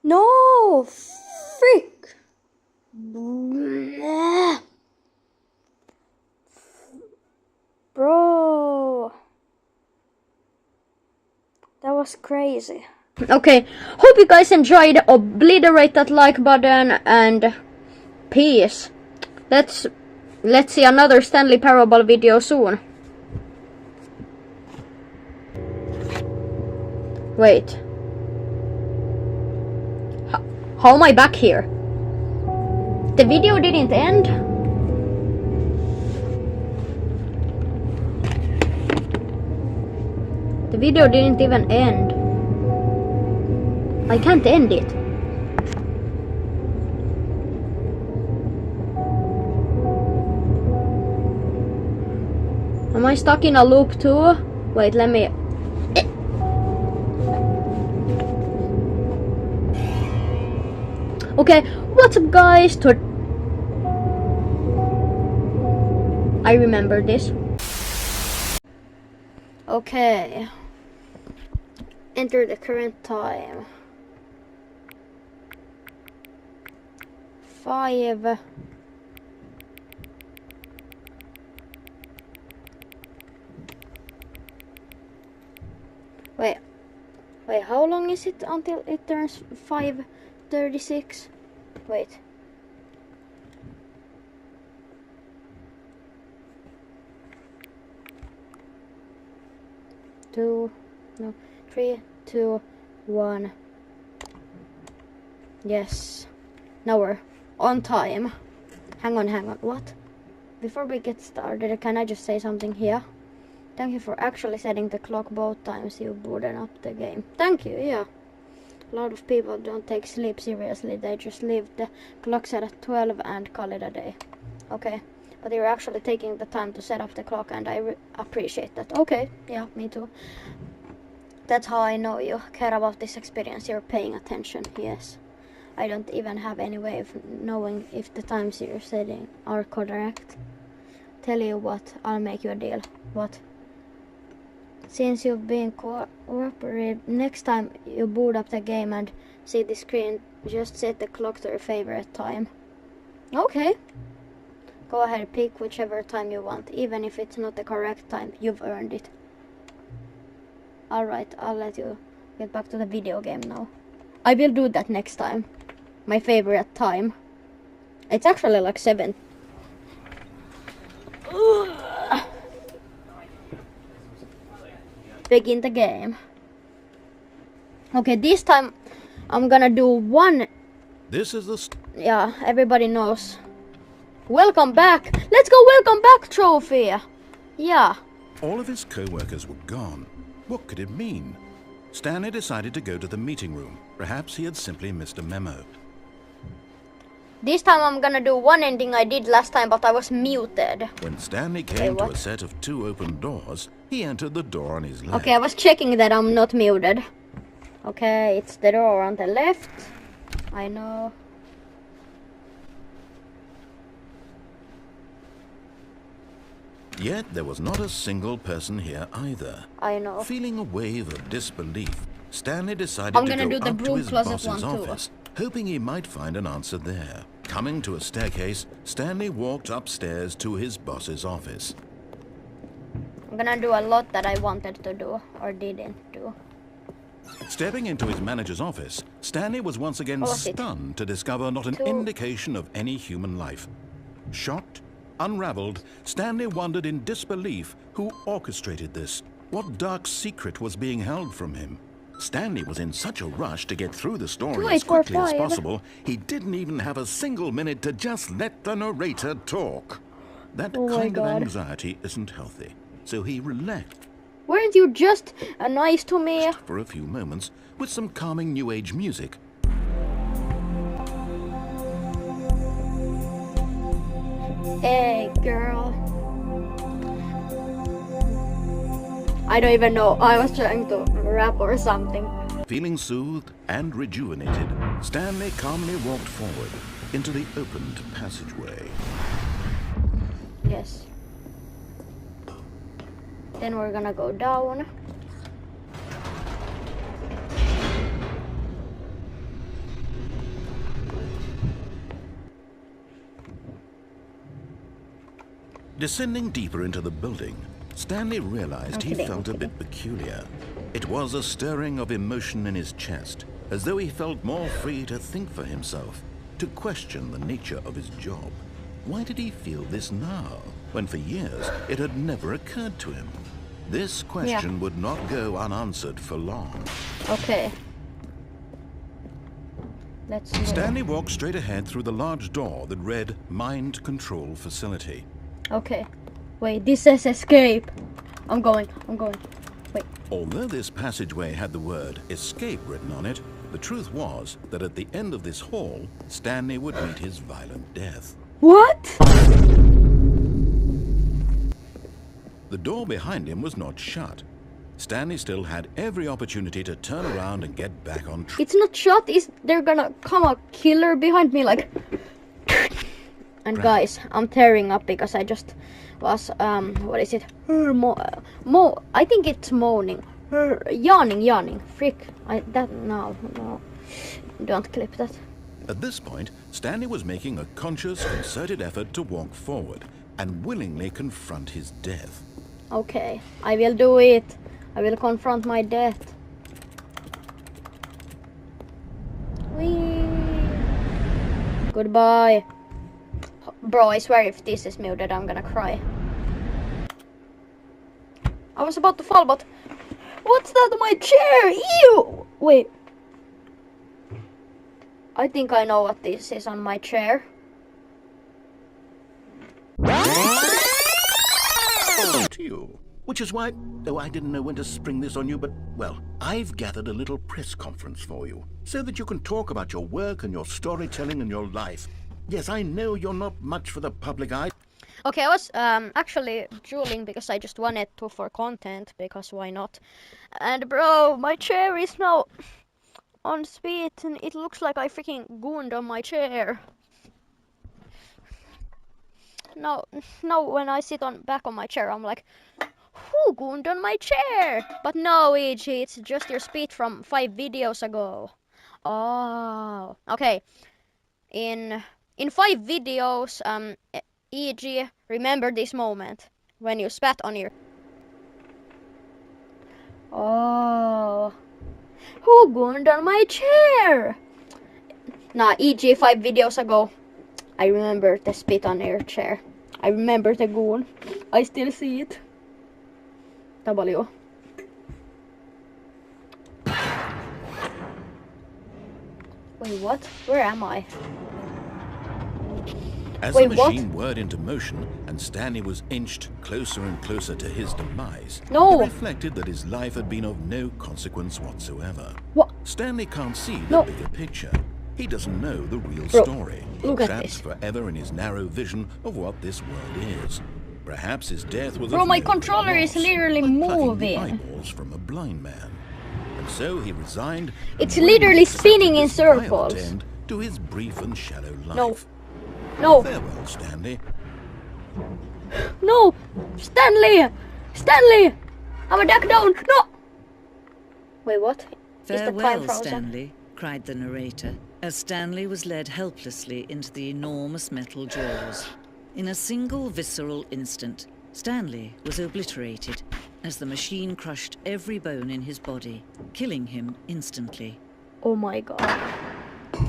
No! Frick! Bleh. Bro! That was crazy. Okay, hope you guys enjoyed. Obliterate that like button and peace. Let's see another Stanley Parable video soon. Wait. How am I back here? The video didn't end? The video didn't even end. I can't end it. Am I stuck in a loop too? Wait, let me... Okay, what's up guys? I remember this. Okay. Enter the current time. 5. Wait, how long is it until it turns 5:36? Wait. Two, no, 3, 2, 1. Yes. Now we're on time. Hang on. What? Before we get started, can I just say something here? Thank you for actually setting the clock both times you booted up the game. Thank you, yeah. A lot of people don't take sleep seriously. They just leave the clock set at 12 and call it a day. Okay. But you're actually taking the time to set up the clock and I appreciate that. Okay, yeah, me too. That's how I know you care about this experience. You're paying attention, yes. I don't even have any way of knowing if the times you're setting are correct. Tell you what, I'll make you a deal. What? Since you've been cooperative, next time you boot up the game and see the screen, just set the clock to your favorite time. Okay. Go ahead, pick whichever time you want, even if it's not the correct time, you've earned it. Alright, I'll let you get back to the video game now. I will do that next time. My favorite time. It's actually like 7. Begin the game. Okay, this time I'm gonna do one. This is the... Yeah, everybody knows. Welcome back! Let's go welcome back trophy! Yeah. All of his co-workers were gone. What could it mean? Stanley decided to go to the meeting room. Perhaps he had simply missed a memo. This time I'm gonna do one ending I did last time, but I was muted. When Stanley came to a set of 2 open doors, he entered the door on his left. Okay, I was checking that I'm not muted. Okay, it's the door on the left. I know. Yet there was not a single person here either. I know. Feeling a wave of disbelief, Stanley decided I'm to gonna go do the up to broom his closet boss's one too. office, hoping he might find an answer there. Coming to a staircase, Stanley walked upstairs to his boss's office. I'm gonna do a lot that I wanted to do or didn't do. Stepping into his manager's office, Stanley was once again stunned to discover not an indication of any human life. Shocked, unraveled, Stanley wondered in disbelief who orchestrated this. What dark secret was being held from him? Stanley was in such a rush to get through the story as quickly as possible, he didn't even have a single minute to just let the narrator talk. That Oh my kind of God. anxiety isn't healthy, so he relaxed Weren't you just nice to me? for a few moments with some calming New Age music. Hey, girl. I don't even know. I was trying to rap or something. Feeling soothed and rejuvenated, Stanley calmly walked forward into the opened passageway. Yes. Then we're gonna go down. Descending deeper into the building, Stanley realized he felt a bit peculiar. It was a stirring of emotion in his chest, as though he felt more free to think for himself, to question the nature of his job. Why did he feel this now, when for years it had never occurred to him? This question would not go unanswered for long. Okay. Let's see. Stanley walked straight ahead through the large door that read Mind Control Facility. Okay. Wait, this says escape. I'm going. Wait. Although this passageway had the word escape written on it, the truth was that at the end of this hall, Stanley would meet his violent death. What? The door behind him was not shut. Stanley still had every opportunity to turn around and get back on track. It's not shut. Is there gonna come a killer behind me like? And guys, I'm tearing up because I just was what is it? I think it's moaning. Yawning. Frick. No. Don't clip that. At this point, Stanley was making a conscious, concerted effort to walk forward and willingly confront his death. Okay, I will do it. I will confront my death. Whee! Goodbye. Bro, I swear if this is muted, I'm gonna cry. I was about to fall, but... What's that on my chair? Ew! Wait. I think I know what this is on my chair. To you. Which is why, though I didn't know when to spring this on you, but, well, I've gathered a little press conference for you, so that you can talk about your work and your storytelling and your life. Yes, I know you're not much for the public eye. Okay, I was actually drooling because I just wanted to for content, because why not? And bro, my chair is now on speed and it looks like I freaking gooned on my chair. Now when I sit on back on my chair, I'm like, who gooned on my chair? But no, EG, it's just your speed from 5 videos ago. Oh, okay. In 5 videos, EG, remember this moment when you spat on your... Oh, who gooned on my chair? Nah, EG, 5 videos ago, I remember the spit on your chair. I remember the goon. I still see it. W. Wait, what? Where am I? As Wait, the what? machine whirred into motion and Stanley was inched closer and closer to his demise, No. he reflected that his life had been of no consequence whatsoever. What? Stanley can't see the No. bigger picture. He doesn't know the real Bro, story. look at Trapped this. forever in his narrow vision of what this world is. Perhaps his death was Bro, of my no controller is loss, literally like plucking the moving. eyeballs from a blind man. And so he resigned. It's and literally spinning in this violent circles. end to his brief and shallow life. No. No. Farewell, Stanley. No! Stanley! Stanley! I'm a duck down! No! Wait, what? Is the time Farewell, frozen? Stanley, cried the narrator, as Stanley was led helplessly into the enormous metal jaws. In a single visceral instant, Stanley was obliterated as the machine crushed every bone in his body, killing him instantly. Oh my god.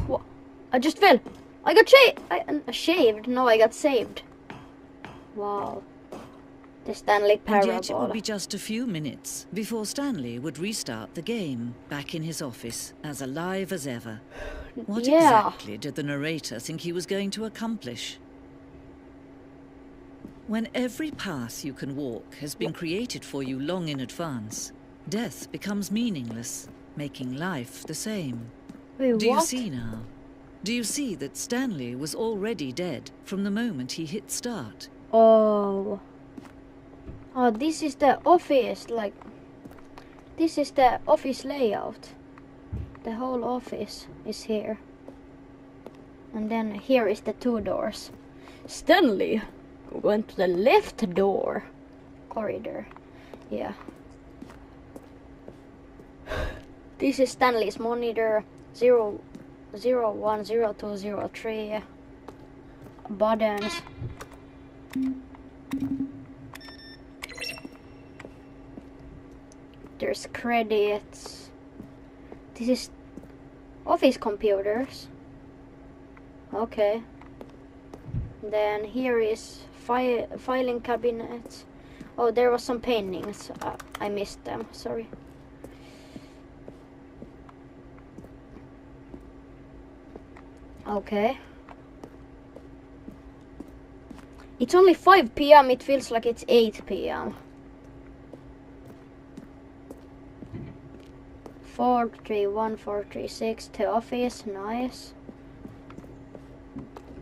What? I just fell! I got shaved! No, I got saved. Wow. The Stanley And yet it Parable. would be just a few minutes before Stanley would restart the game, back in his office, as alive as ever. What Yeah. exactly did the narrator think he was going to accomplish? When every path you can walk has been created for you long in advance, death becomes meaningless, making life the same. Wait, Do you what? see now? Do you see that Stanley was already dead from the moment he hit start? Oh. Oh, this is the office, like... This is the office layout. The whole office is here. And then here is the 2 doors. Stanley went to the left door. Corridor. Yeah. This is Stanley's monitor. 010203. Buttons. There's credits. This is office computers. Okay. Then here is filing cabinets. Oh, there was some paintings. I missed them. Sorry. Okay. It's only 5 p.m. It feels like it's 8 p.m. 431, 436, the office, nice.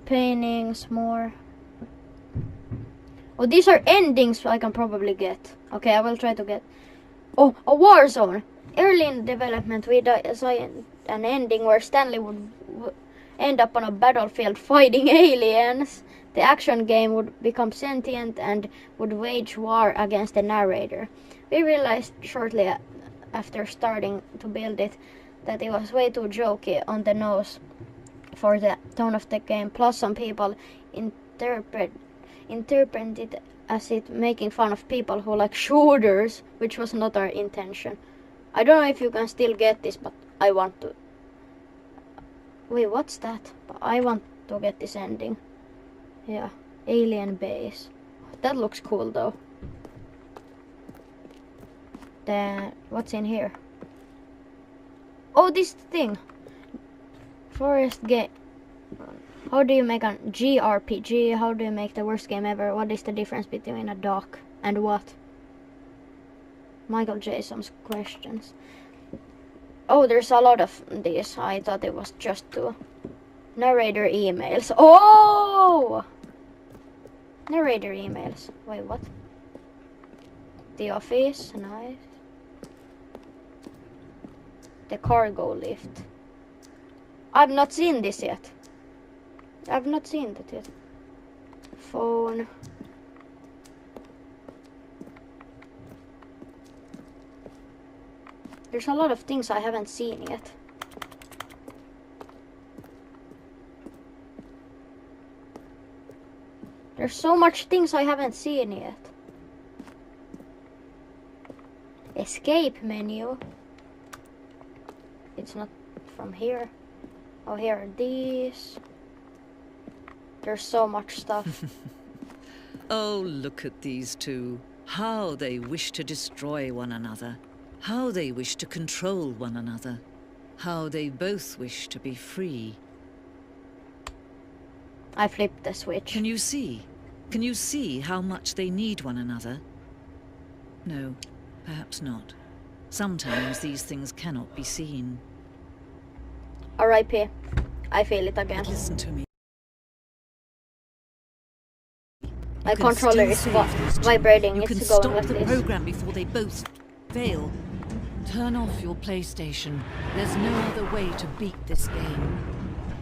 Paintings, more. Oh, these are endings I can probably get. Okay, I will try to get. Oh, a war zone. Early in development, we designed an ending where Stanley would end up on a battlefield fighting aliens. The action game would become sentient and would wage war against the narrator. We realized shortly after starting to build it that it was way too jokey on the nose for the tone of the game. Plus, some people interpret it as it making fun of people who like shooters, which was not our intention. I don't know if you can still get this, but I want to. Wait, what's that? I want to get this ending. Yeah, alien base. That looks cool though. Then what's in here? Oh, this thing. Forest game. How do you make a JRPG? How do you make the worst game ever? What is the difference between a doc and what? Michael Jason's questions. Oh, there's a lot of these. I thought it was just 2. Narrator emails. Oh! Narrator emails. Wait, what? The office, nice. The cargo lift. I've not seen this yet. I've not seen that yet. Phone. There's a lot of things I haven't seen yet. There's so much things I haven't seen yet. Escape menu. It's not from here. Oh, here are these. There's so much stuff. Oh, look at these 2. How they wish to destroy one another. How they wish to control one another. How they both wish to be free. I flipped the switch. Can you see? Can you see how much they need one another? No, perhaps not. Sometimes these things cannot be seen. R.I.P. I feel it again. Listen to me. My controller is vibrating. You can It's going stop like the this. program before they both fail. Turn off your PlayStation. There's no other way to beat this game.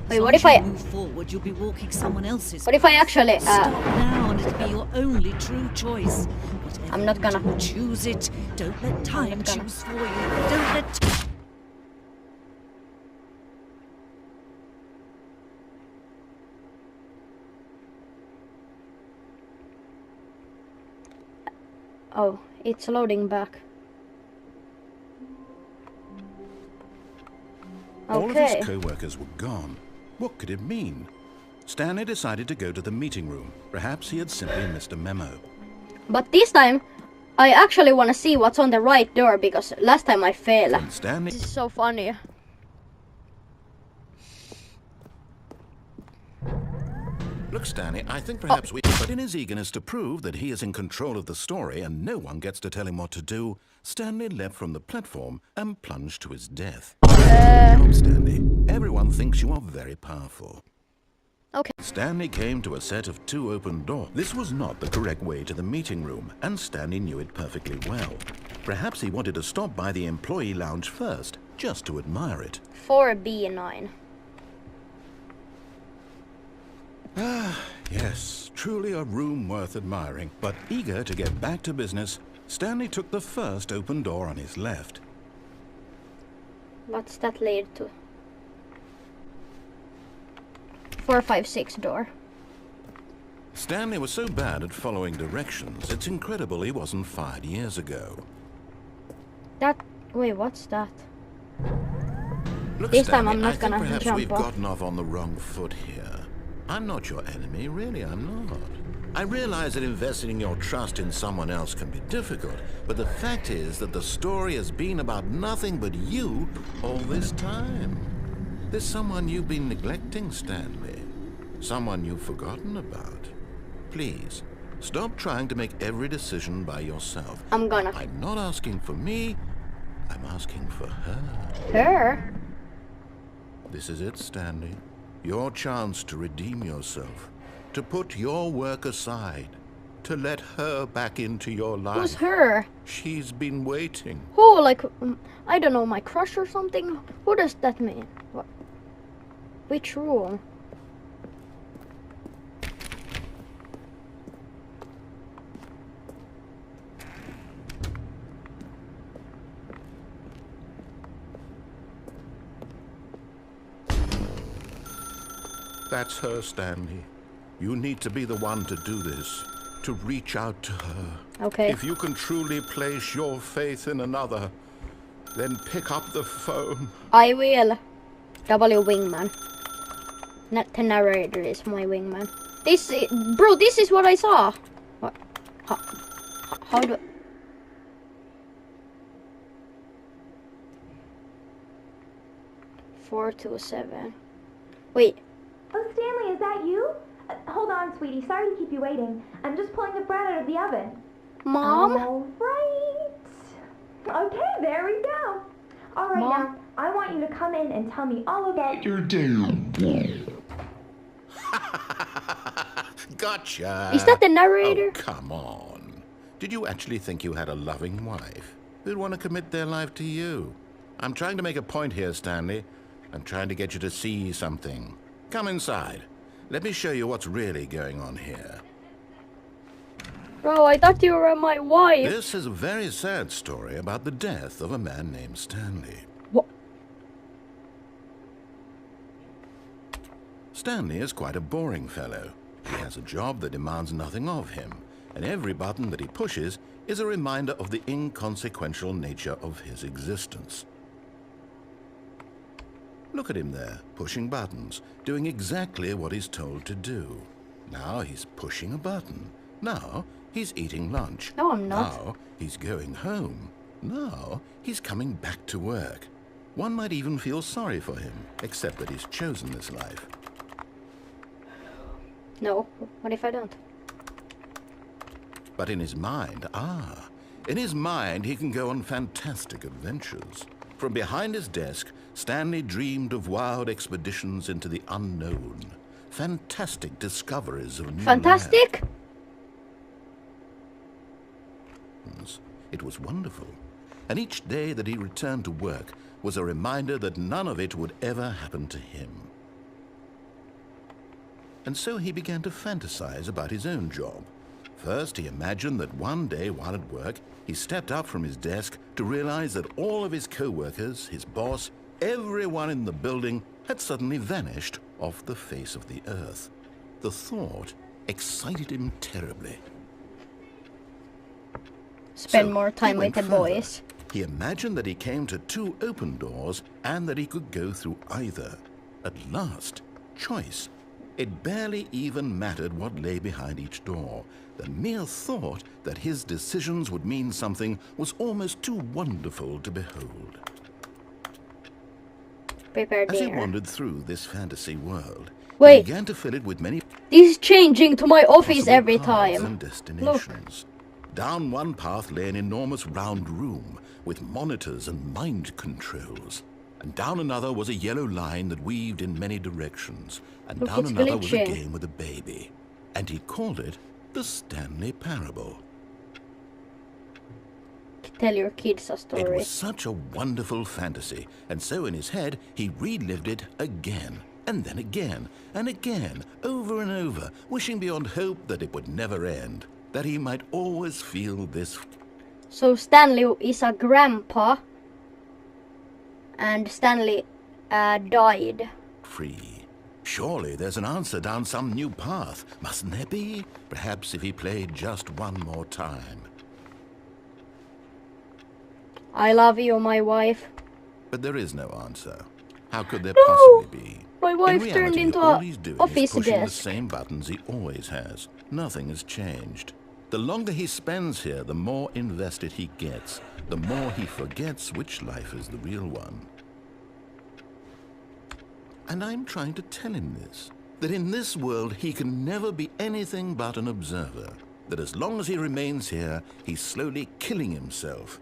Wait, As what long if as you I- move forward, you'll be walking someone else's. What if I actually... Stop now, and it'll be your only true choice. Whatever I'm not you gonna. do, choose it. Don't let time not gonna. choose for you. Don't let. Oh, it's loading back. All of Okay. his co-workers were gone. What could it mean? Stanley decided to go to the meeting room. Perhaps he had simply missed a memo. But this time, I actually want to see what's on the right door because last time I failed. When Stanley This is so funny. Look, Stanley, I think perhaps we... But in his eagerness to prove that he is in control of the story and no one gets to tell him what to do, Stanley leapt from the platform and plunged to his death. Good job, Stanley. Everyone thinks you are very powerful. Okay. Stanley came to a set of 2 open doors. This was not the correct way to the meeting room, and Stanley knew it perfectly well. Perhaps he wanted to stop by the employee lounge first, just to admire it. 4B9. Yes, truly a room worth admiring. But eager to get back to business, Stanley took the first open door on his left. What's that lead to? 456 door. Stanley was so bad at following directions, it's incredible he wasn't fired years ago. Wait, what's that? Look, This Stanley, time I'm not I think gonna perhaps jump we've off. gotten off on the wrong foot here. I'm not your enemy, really, I'm not. I realize that investing your trust in someone else can be difficult, but the fact is that the story has been about nothing but you all this time. There's someone you've been neglecting, Stanley. Someone you've forgotten about. Please, stop trying to make every decision by yourself. I'm gonna. I'm not asking for me, I'm asking for her. Her? This is it, Stanley. Your chance to redeem yourself. To put your work aside. To let her back into your life. Who's her? She's been waiting. Who, like, I don't know, my crush or something? Who does that mean? What? Which room? That's her, Stanley. You need to be the one to do this. To reach out to her. Okay. If you can truly place your faith in another, then pick up the phone. I will. W wingman. The narrator is my wingman. Bro, this is what I saw. What? How do? 427. Wait. Oh, Stanley, is that you? Hold on, sweetie. Sorry to keep you waiting. I'm just pulling the bread out of the oven. Mom? All right. Okay, there we go. All right, Mom? now, I want you to come in and tell me all about your day. Gotcha. Is that the narrator? Oh, come on. Did you actually think you had a loving wife who'd want to commit their life to you? I'm trying to make a point here, Stanley. I'm trying to get you to see something. Come inside. Let me show you what's really going on here. Bro, I thought you were my wife. This is a very sad story about the death of a man named Stanley. What? Stanley is quite a boring fellow. He has a job that demands nothing of him, and every button that he pushes is a reminder of the inconsequential nature of his existence. Look at him there, pushing buttons, doing exactly what he's told to do. Now he's pushing a button. Now he's eating lunch. No, I'm not. Now he's going home. Now he's coming back to work. One might even feel sorry for him, except that he's chosen this life. No. What if I don't? But in his mind, in his mind he can go on fantastic adventures. From behind his desk, Stanley dreamed of wild expeditions into the unknown. Fantastic discoveries of new Fantastic? lands. It was wonderful. And each day that he returned to work was a reminder that none of it would ever happen to him. And so he began to fantasize about his own job. First, he imagined that one day while at work, he stepped up from his desk to realize that all of his co-workers, his boss, everyone in the building had suddenly vanished off the face of the earth. The thought excited him terribly. Spend So, more he time with went the further. boys. He imagined that he came to 2 open doors and that he could go through either. At last, choice. It barely even mattered what lay behind each door. The mere thought that his decisions would mean something was almost too wonderful to behold. Prepare As he dinner. wandered through this fantasy world, Wait. he began to fill it with many This is changing to my office possible every paths time. and destinations. Down one path lay an enormous round room with monitors and mind controls. And down another was a yellow line that weaved in many directions. And Look, down it's another was a glitching. game with a baby. And he called it the Stanley Parable. Tell your kids a It story. was such a wonderful fantasy, and so in his head he relived it again, and then again, and again, over and over, wishing beyond hope that it would never end, that he might always feel this So Stanley is a grandpa, and Stanley died. free. Surely there's an answer down some new path, mustn't there be? Perhaps if he played just one more time. I love you, my wife. But there is no answer. How could there No! possibly be? My In wife reality, turned into all a he's doing office is pushing the desk. same buttons he always has. Nothing has changed. The longer he spends here, the more invested he gets. The more he forgets which life is the real one. And I'm trying to tell him this. That in this world he can never be anything but an observer. That as long as he remains here, he's slowly killing himself.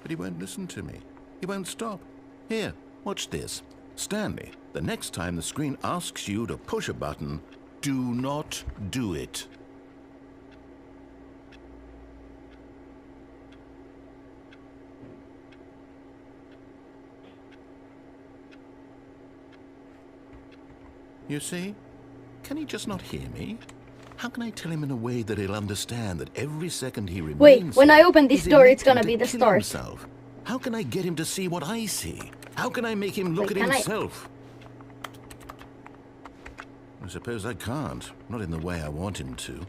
But he won't listen to me. He won't stop. Here, watch this. Stanley, the next time the screen asks you to push a button, do not do it. You see? Can he just not hear me? How can I tell him in a way that he'll understand that every second he remains Wait, when here, I open this he's door, it's electing gonna to be the kill start. himself? How can I get him to see what I see? How can I make him look Wait, at can I- himself? I suppose I can't. Not in the way I want him to.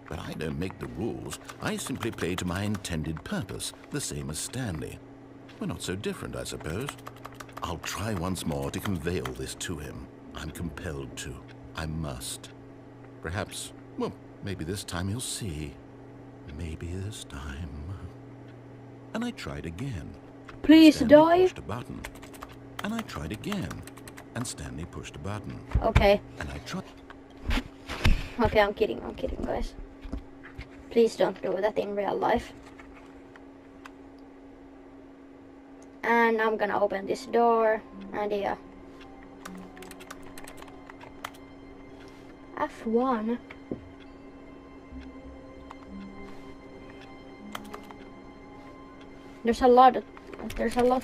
But I don't make the rules. I simply play to my intended purpose, the same as Stanley. We're not so different, I suppose. I'll try once more to convey all this to him. I'm compelled to. I must. Perhaps, well, maybe this time he'll see. Maybe this time. And I tried again. Please Stanley die. pushed a button. And I tried again. And Stanley pushed a button. Okay. And I tried. Okay, I'm kidding, guys. Please don't do that in real life. And I'm gonna open this door, and yeah. F1. There's a lot.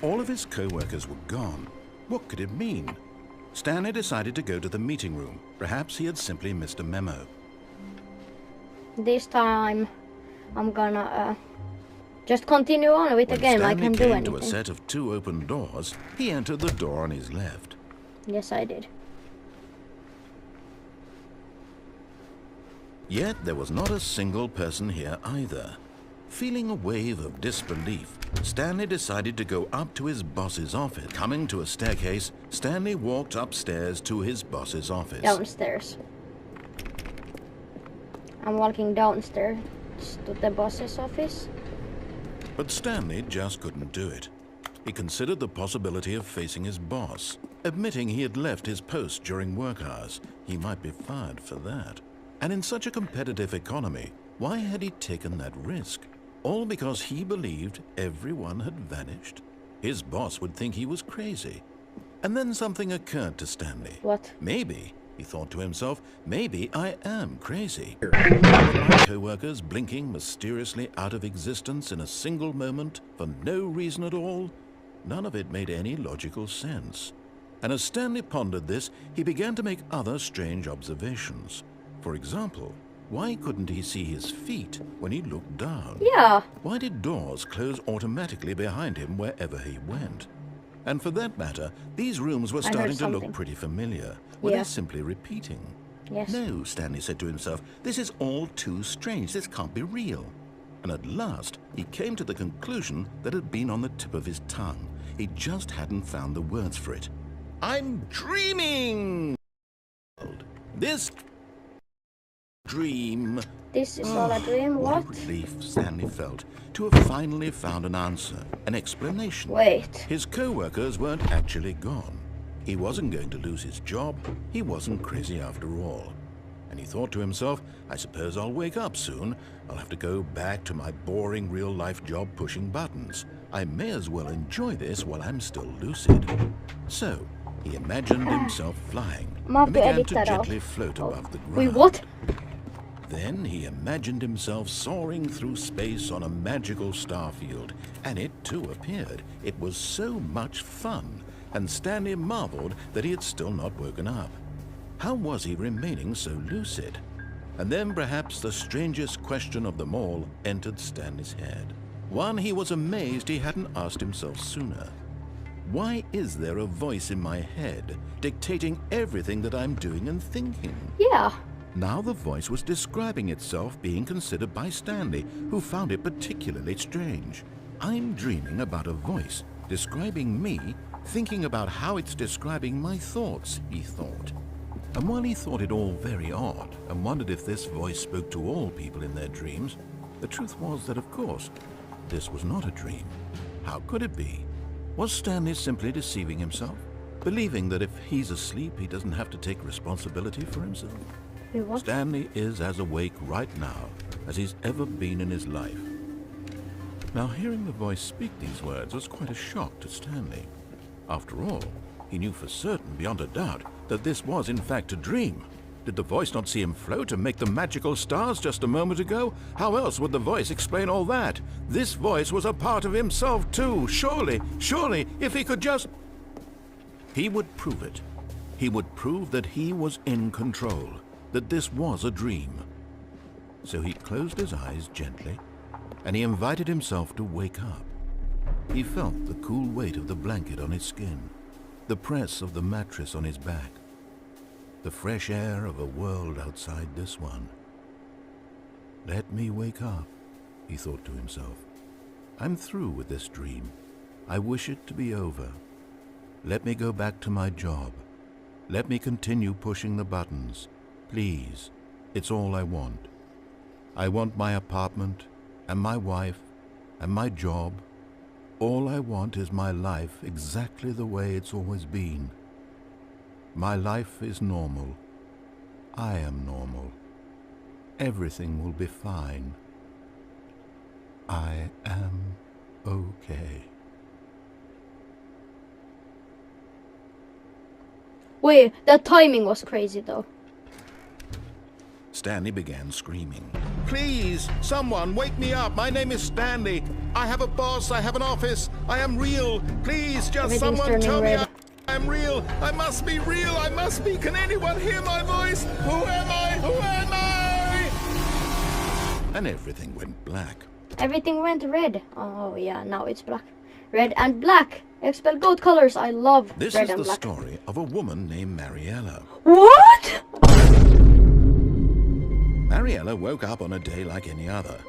All of his co-workers were gone. What could it mean? Stanley decided to go to the meeting room. Perhaps he had simply missed a memo. This time, I'm gonna just continue on with the When game. I Stanley can do came to a anything. set of 2 open doors, he entered the door on his left. Yes, I did. Yet there was not a single person here either. Feeling a wave of disbelief, Stanley decided to go up to his boss's office. Coming to a staircase, Stanley walked upstairs to his boss's office. Downstairs. I'm walking downstairs to the boss's office. But Stanley just couldn't do it. He considered the possibility of facing his boss. Admitting he had left his post during work hours, he might be fired for that. And in such a competitive economy, why had he taken that risk? All because he believed everyone had vanished? His boss would think he was crazy. And then something occurred to Stanley. What? Maybe, he thought to himself, maybe I am crazy. My co-workers blinking mysteriously out of existence in a single moment for no reason at all? None of it made any logical sense. And as Stanley pondered this, he began to make other strange observations. For example, why couldn't he see his feet when he looked down? Yeah. Why did doors close automatically behind him wherever he went? And for that matter, these rooms were heard starting to look something. pretty familiar. Were Yeah. they simply repeating? Yes. No, Stanley said to himself, this is all too strange. This can't be real. And at last, he came to the conclusion that had been on the tip of his tongue. He just hadn't found the words for it. I'm dreaming! This dream. This is all a dream. What a What? relief Stanley felt to have finally found an answer, an explanation. Wait. His co-workers weren't actually gone. He wasn't going to lose his job. He wasn't crazy after all. And he thought to himself, I suppose I'll wake up soon. I'll have to go back to my boring real-life job pushing buttons. I may as well enjoy this while I'm still lucid. So, he imagined himself flying Mom, and to began edit to that out. gently float above the ground. Wait, what? Then he imagined himself soaring through space on a magical starfield, and it too appeared. It was so much fun, and Stanley marveled that he had still not woken up. How was he remaining so lucid? And then perhaps the strangest question of them all entered Stanley's head. One he was amazed he hadn't asked himself sooner. Why is there a voice in my head dictating everything that I'm doing and thinking? Yeah. Now the voice was describing itself being considered by Stanley, who found it particularly strange. I'm dreaming about a voice describing me, thinking about how it's describing my thoughts, he thought. And while he thought it all very odd and wondered if this voice spoke to all people in their dreams, the truth was that, of course, this was not a dream. How could it be? Was Stanley simply deceiving himself, believing that if he's asleep, he doesn't have to take responsibility for himself? Wait, what? Stanley is as awake right now as he's ever been in his life. Now, hearing the voice speak these words was quite a shock to Stanley. After all, he knew for certain, beyond a doubt, that this was in fact a dream. Did the voice not see him float and make the magical stars just a moment ago? How else would the voice explain all that? This voice was a part of himself too. Surely, if he could just... He would prove it. He would prove that he was in control, that this was a dream. So he closed his eyes gently, and he invited himself to wake up. He felt the cool weight of the blanket on his skin, the press of the mattress on his back, the fresh air of a world outside this one. Let me wake up, he thought to himself. I'm through with this dream. I wish it to be over. Let me go back to my job. Let me continue pushing the buttons. Please, it's all I want. I want my apartment, and my wife, and my job. All I want is my life exactly the way it's always been. My life is normal. I am normal. Everything will be fine. I am okay. Wait, that timing was crazy though. Stanley began screaming. Please, someone, wake me up. My name is Stanley. I have a boss. I have an office. I am real. Please, just Everything's someone turning tell red. me I am real. I must be real. I must be. Can anyone hear my voice? Who am I? Who am I? And everything went black. Everything went red. Oh yeah, now it's black. Red and black. Expel gold colors. I love This red is and the black. story of a woman named Mariella. What? Mariella woke up on a day like any other.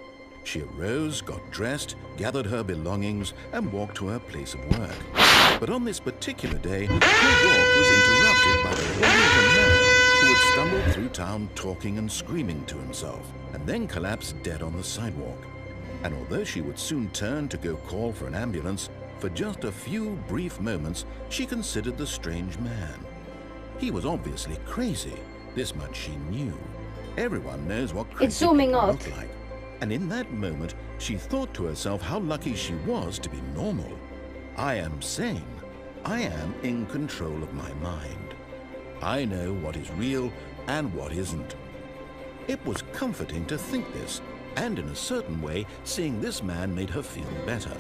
She arose, got dressed, gathered her belongings, and walked to her place of work. But on this particular day, her walk was interrupted by the body of a man who had stumbled through town talking and screaming to himself, and then collapsed dead on the sidewalk. And although she would soon turn to go call for an ambulance, for just a few brief moments, she considered the strange man. He was obviously crazy. This much she knew. Everyone knows what crazy It's zooming people out. look like. And in that moment, she thought to herself how lucky she was to be normal. I am sane. I am in control of my mind. I know what is real and what isn't. It was comforting to think this, and in a certain way, seeing this man made her feel better.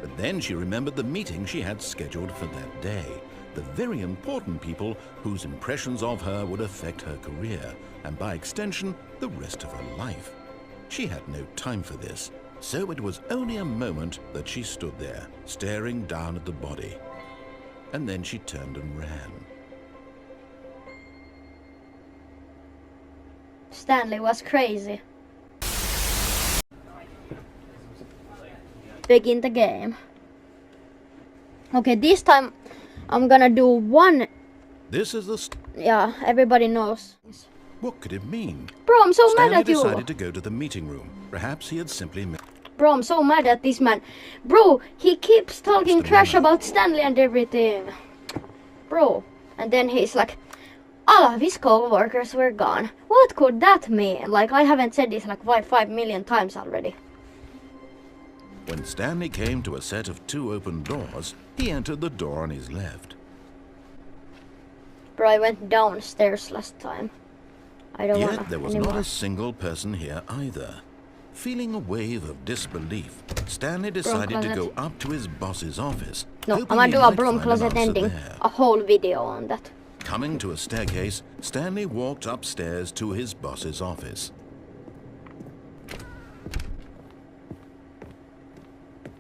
But then she remembered the meeting she had scheduled for that day, the very important people whose impressions of her would affect her career, and by extension, the rest of her life. She had no time for this, so it was only a moment that she stood there, staring down at the body. And then she turned and ran. Stanley was crazy. Begin the game. Okay, this time I'm gonna do one. This is the... Yeah, everybody knows. What could it mean? Bro, I'm so Stanley mad at you. decided to go to the meeting room. Perhaps he had simply... Bro, I'm so mad at this man. Bro, he keeps talking What's the trash matter? about Stanley and everything. Bro, and then he's like, All of his co-workers were gone. What could that mean? Like, I haven't said this like 5 million times already. When Stanley came to a set of 2 open doors, he entered the door on his left. Bro, I went downstairs last time. I don't wanna Yet there was anymore. not a single person here either. Feeling a wave of disbelief, Stanley decided to closet. go up to his boss's office. No, I'm hoping gonna he do a might broom find an closet answer ending. there. A whole video on that. Coming to a staircase, Stanley walked upstairs to his boss's office.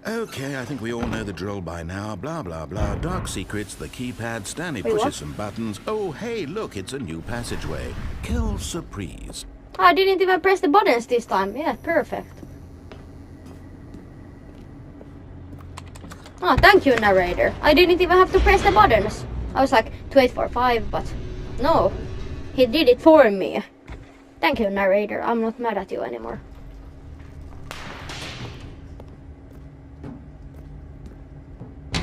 Okay, I think we all know the drill by now. Blah, blah, blah. Dark secrets, the keypad. Stanley Wait, pushes what? some buttons. Oh, hey, look, it's a new passageway. Kill surprise. I didn't even press the buttons this time. Yeah, perfect. Oh, thank you, narrator. I didn't even have to press the buttons. I was like, 2845, but no. He did it for me. Thank you, narrator. I'm not mad at you anymore.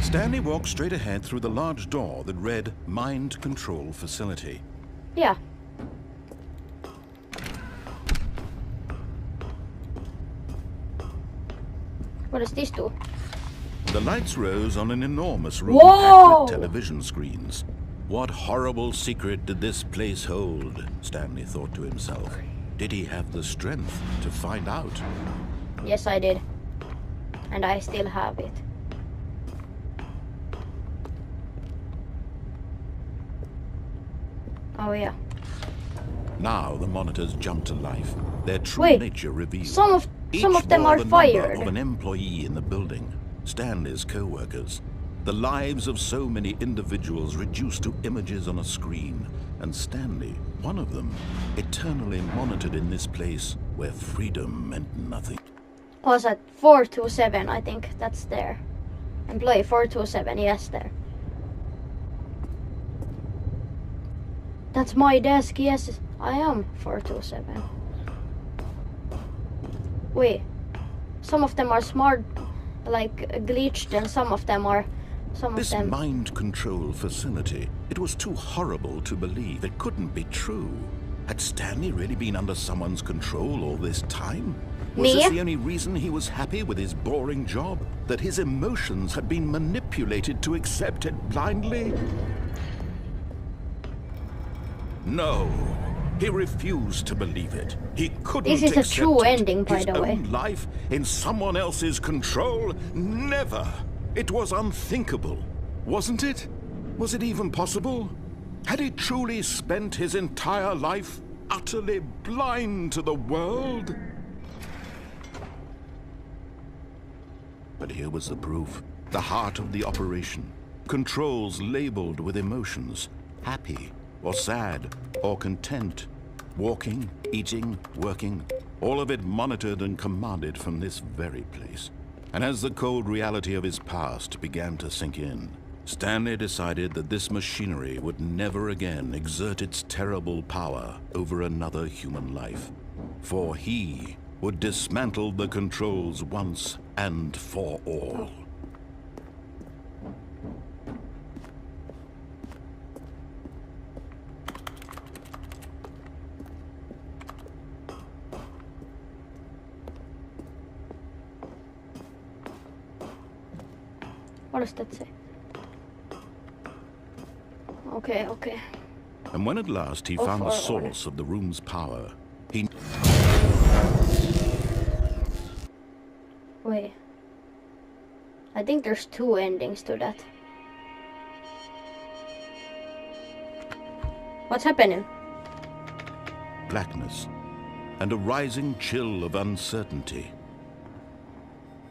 Stanley walked straight ahead through the large door that read Mind Control Facility. Yeah. What does this do? The lights rose on an enormous room Whoa! packed with television screens. What horrible secret did this place hold? Stanley thought to himself. Did he have the strength to find out? Yes, I did. And I still have it. Oh yeah. Now the monitors jumped to life. Their true Wait, nature revealed. Some of Each them bore are the number fired. of an employee in the building. Stanley's co-workers. The lives of so many individuals reduced to images on a screen. And Stanley, one of them, eternally monitored in this place where freedom meant nothing. Was at 427, I think that's there. Employee 427, yes, there. That's my desk, yes, I am 427. Wait, some of them are smart, like glitched, and some of them are. This mind control facility, it was too horrible to believe. It couldn't be true. Had Stanley really been under someone's control all this time? Was Me? this the only reason he was happy with his boring job? That his emotions had been manipulated to accept it blindly? No. He refused to believe it. He couldn't This is a accept true it. ending, by His the way. own life in someone else's control? Never. It was unthinkable, wasn't it? Was it even possible? Had he truly spent his entire life utterly blind to the world? But here was the proof. The heart of the operation. Controls labeled with emotions. Happy, or sad, or content. Walking, eating, working. All of it monitored and commanded from this very place. And as the cold reality of his past began to sink in, Stanley decided that this machinery would never again exert its terrible power over another human life. For he would dismantle the controls once and for all. What does that say? Okay, okay. And when at last he Oh, found the forward. source of the room's power, he... Wait. I think there's 2 endings to that. What's happening? blackness, and a rising chill of uncertainty.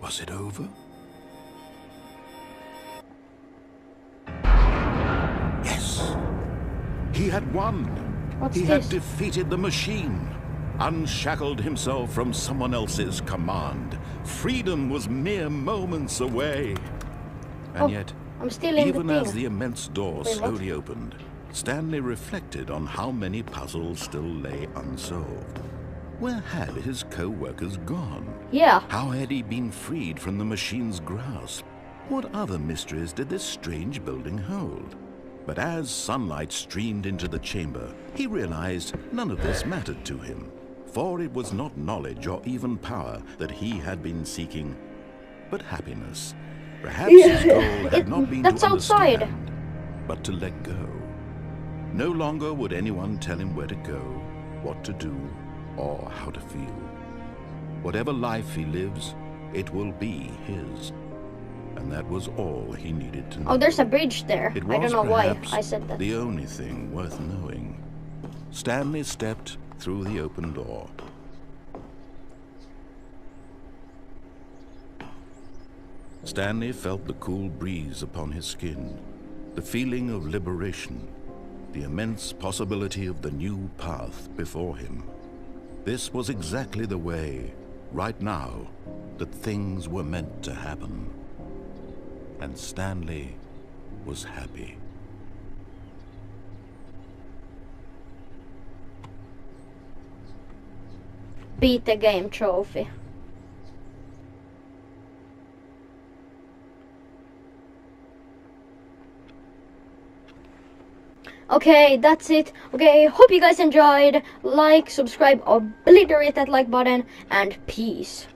Was it over? Yes! He had won! What's He this? had defeated the machine, unshackled himself from someone else's command. Freedom was mere moments away. And Oh, yet, I'm still in even the as thing. the immense door Wait, what? slowly opened, Stanley reflected on how many puzzles still lay unsolved. Where had his co-workers gone? Yeah. How had he been freed from the machine's grasp? What other mysteries did this strange building hold? But as sunlight streamed into the chamber, he realized none of this mattered to him, for it was not knowledge or even power that he had been seeking, but happiness. Perhaps his goal had not been that's to outside. understand, but to let go. No longer would anyone tell him where to go, what to do, or how to feel. Whatever life he lives, it will be his. And that was all he needed to know. Oh, there's a bridge there. It I was don't know why perhaps I said that. the only thing worth knowing. Stanley stepped through the open door. Stanley felt the cool breeze upon his skin, the feeling of liberation, the immense possibility of the new path before him. This was exactly the way, right now, that things were meant to happen. And Stanley was happy. Beat the game trophy. Okay, that's it. Okay, hope you guys enjoyed. Like, subscribe, obliterate that like button, and peace.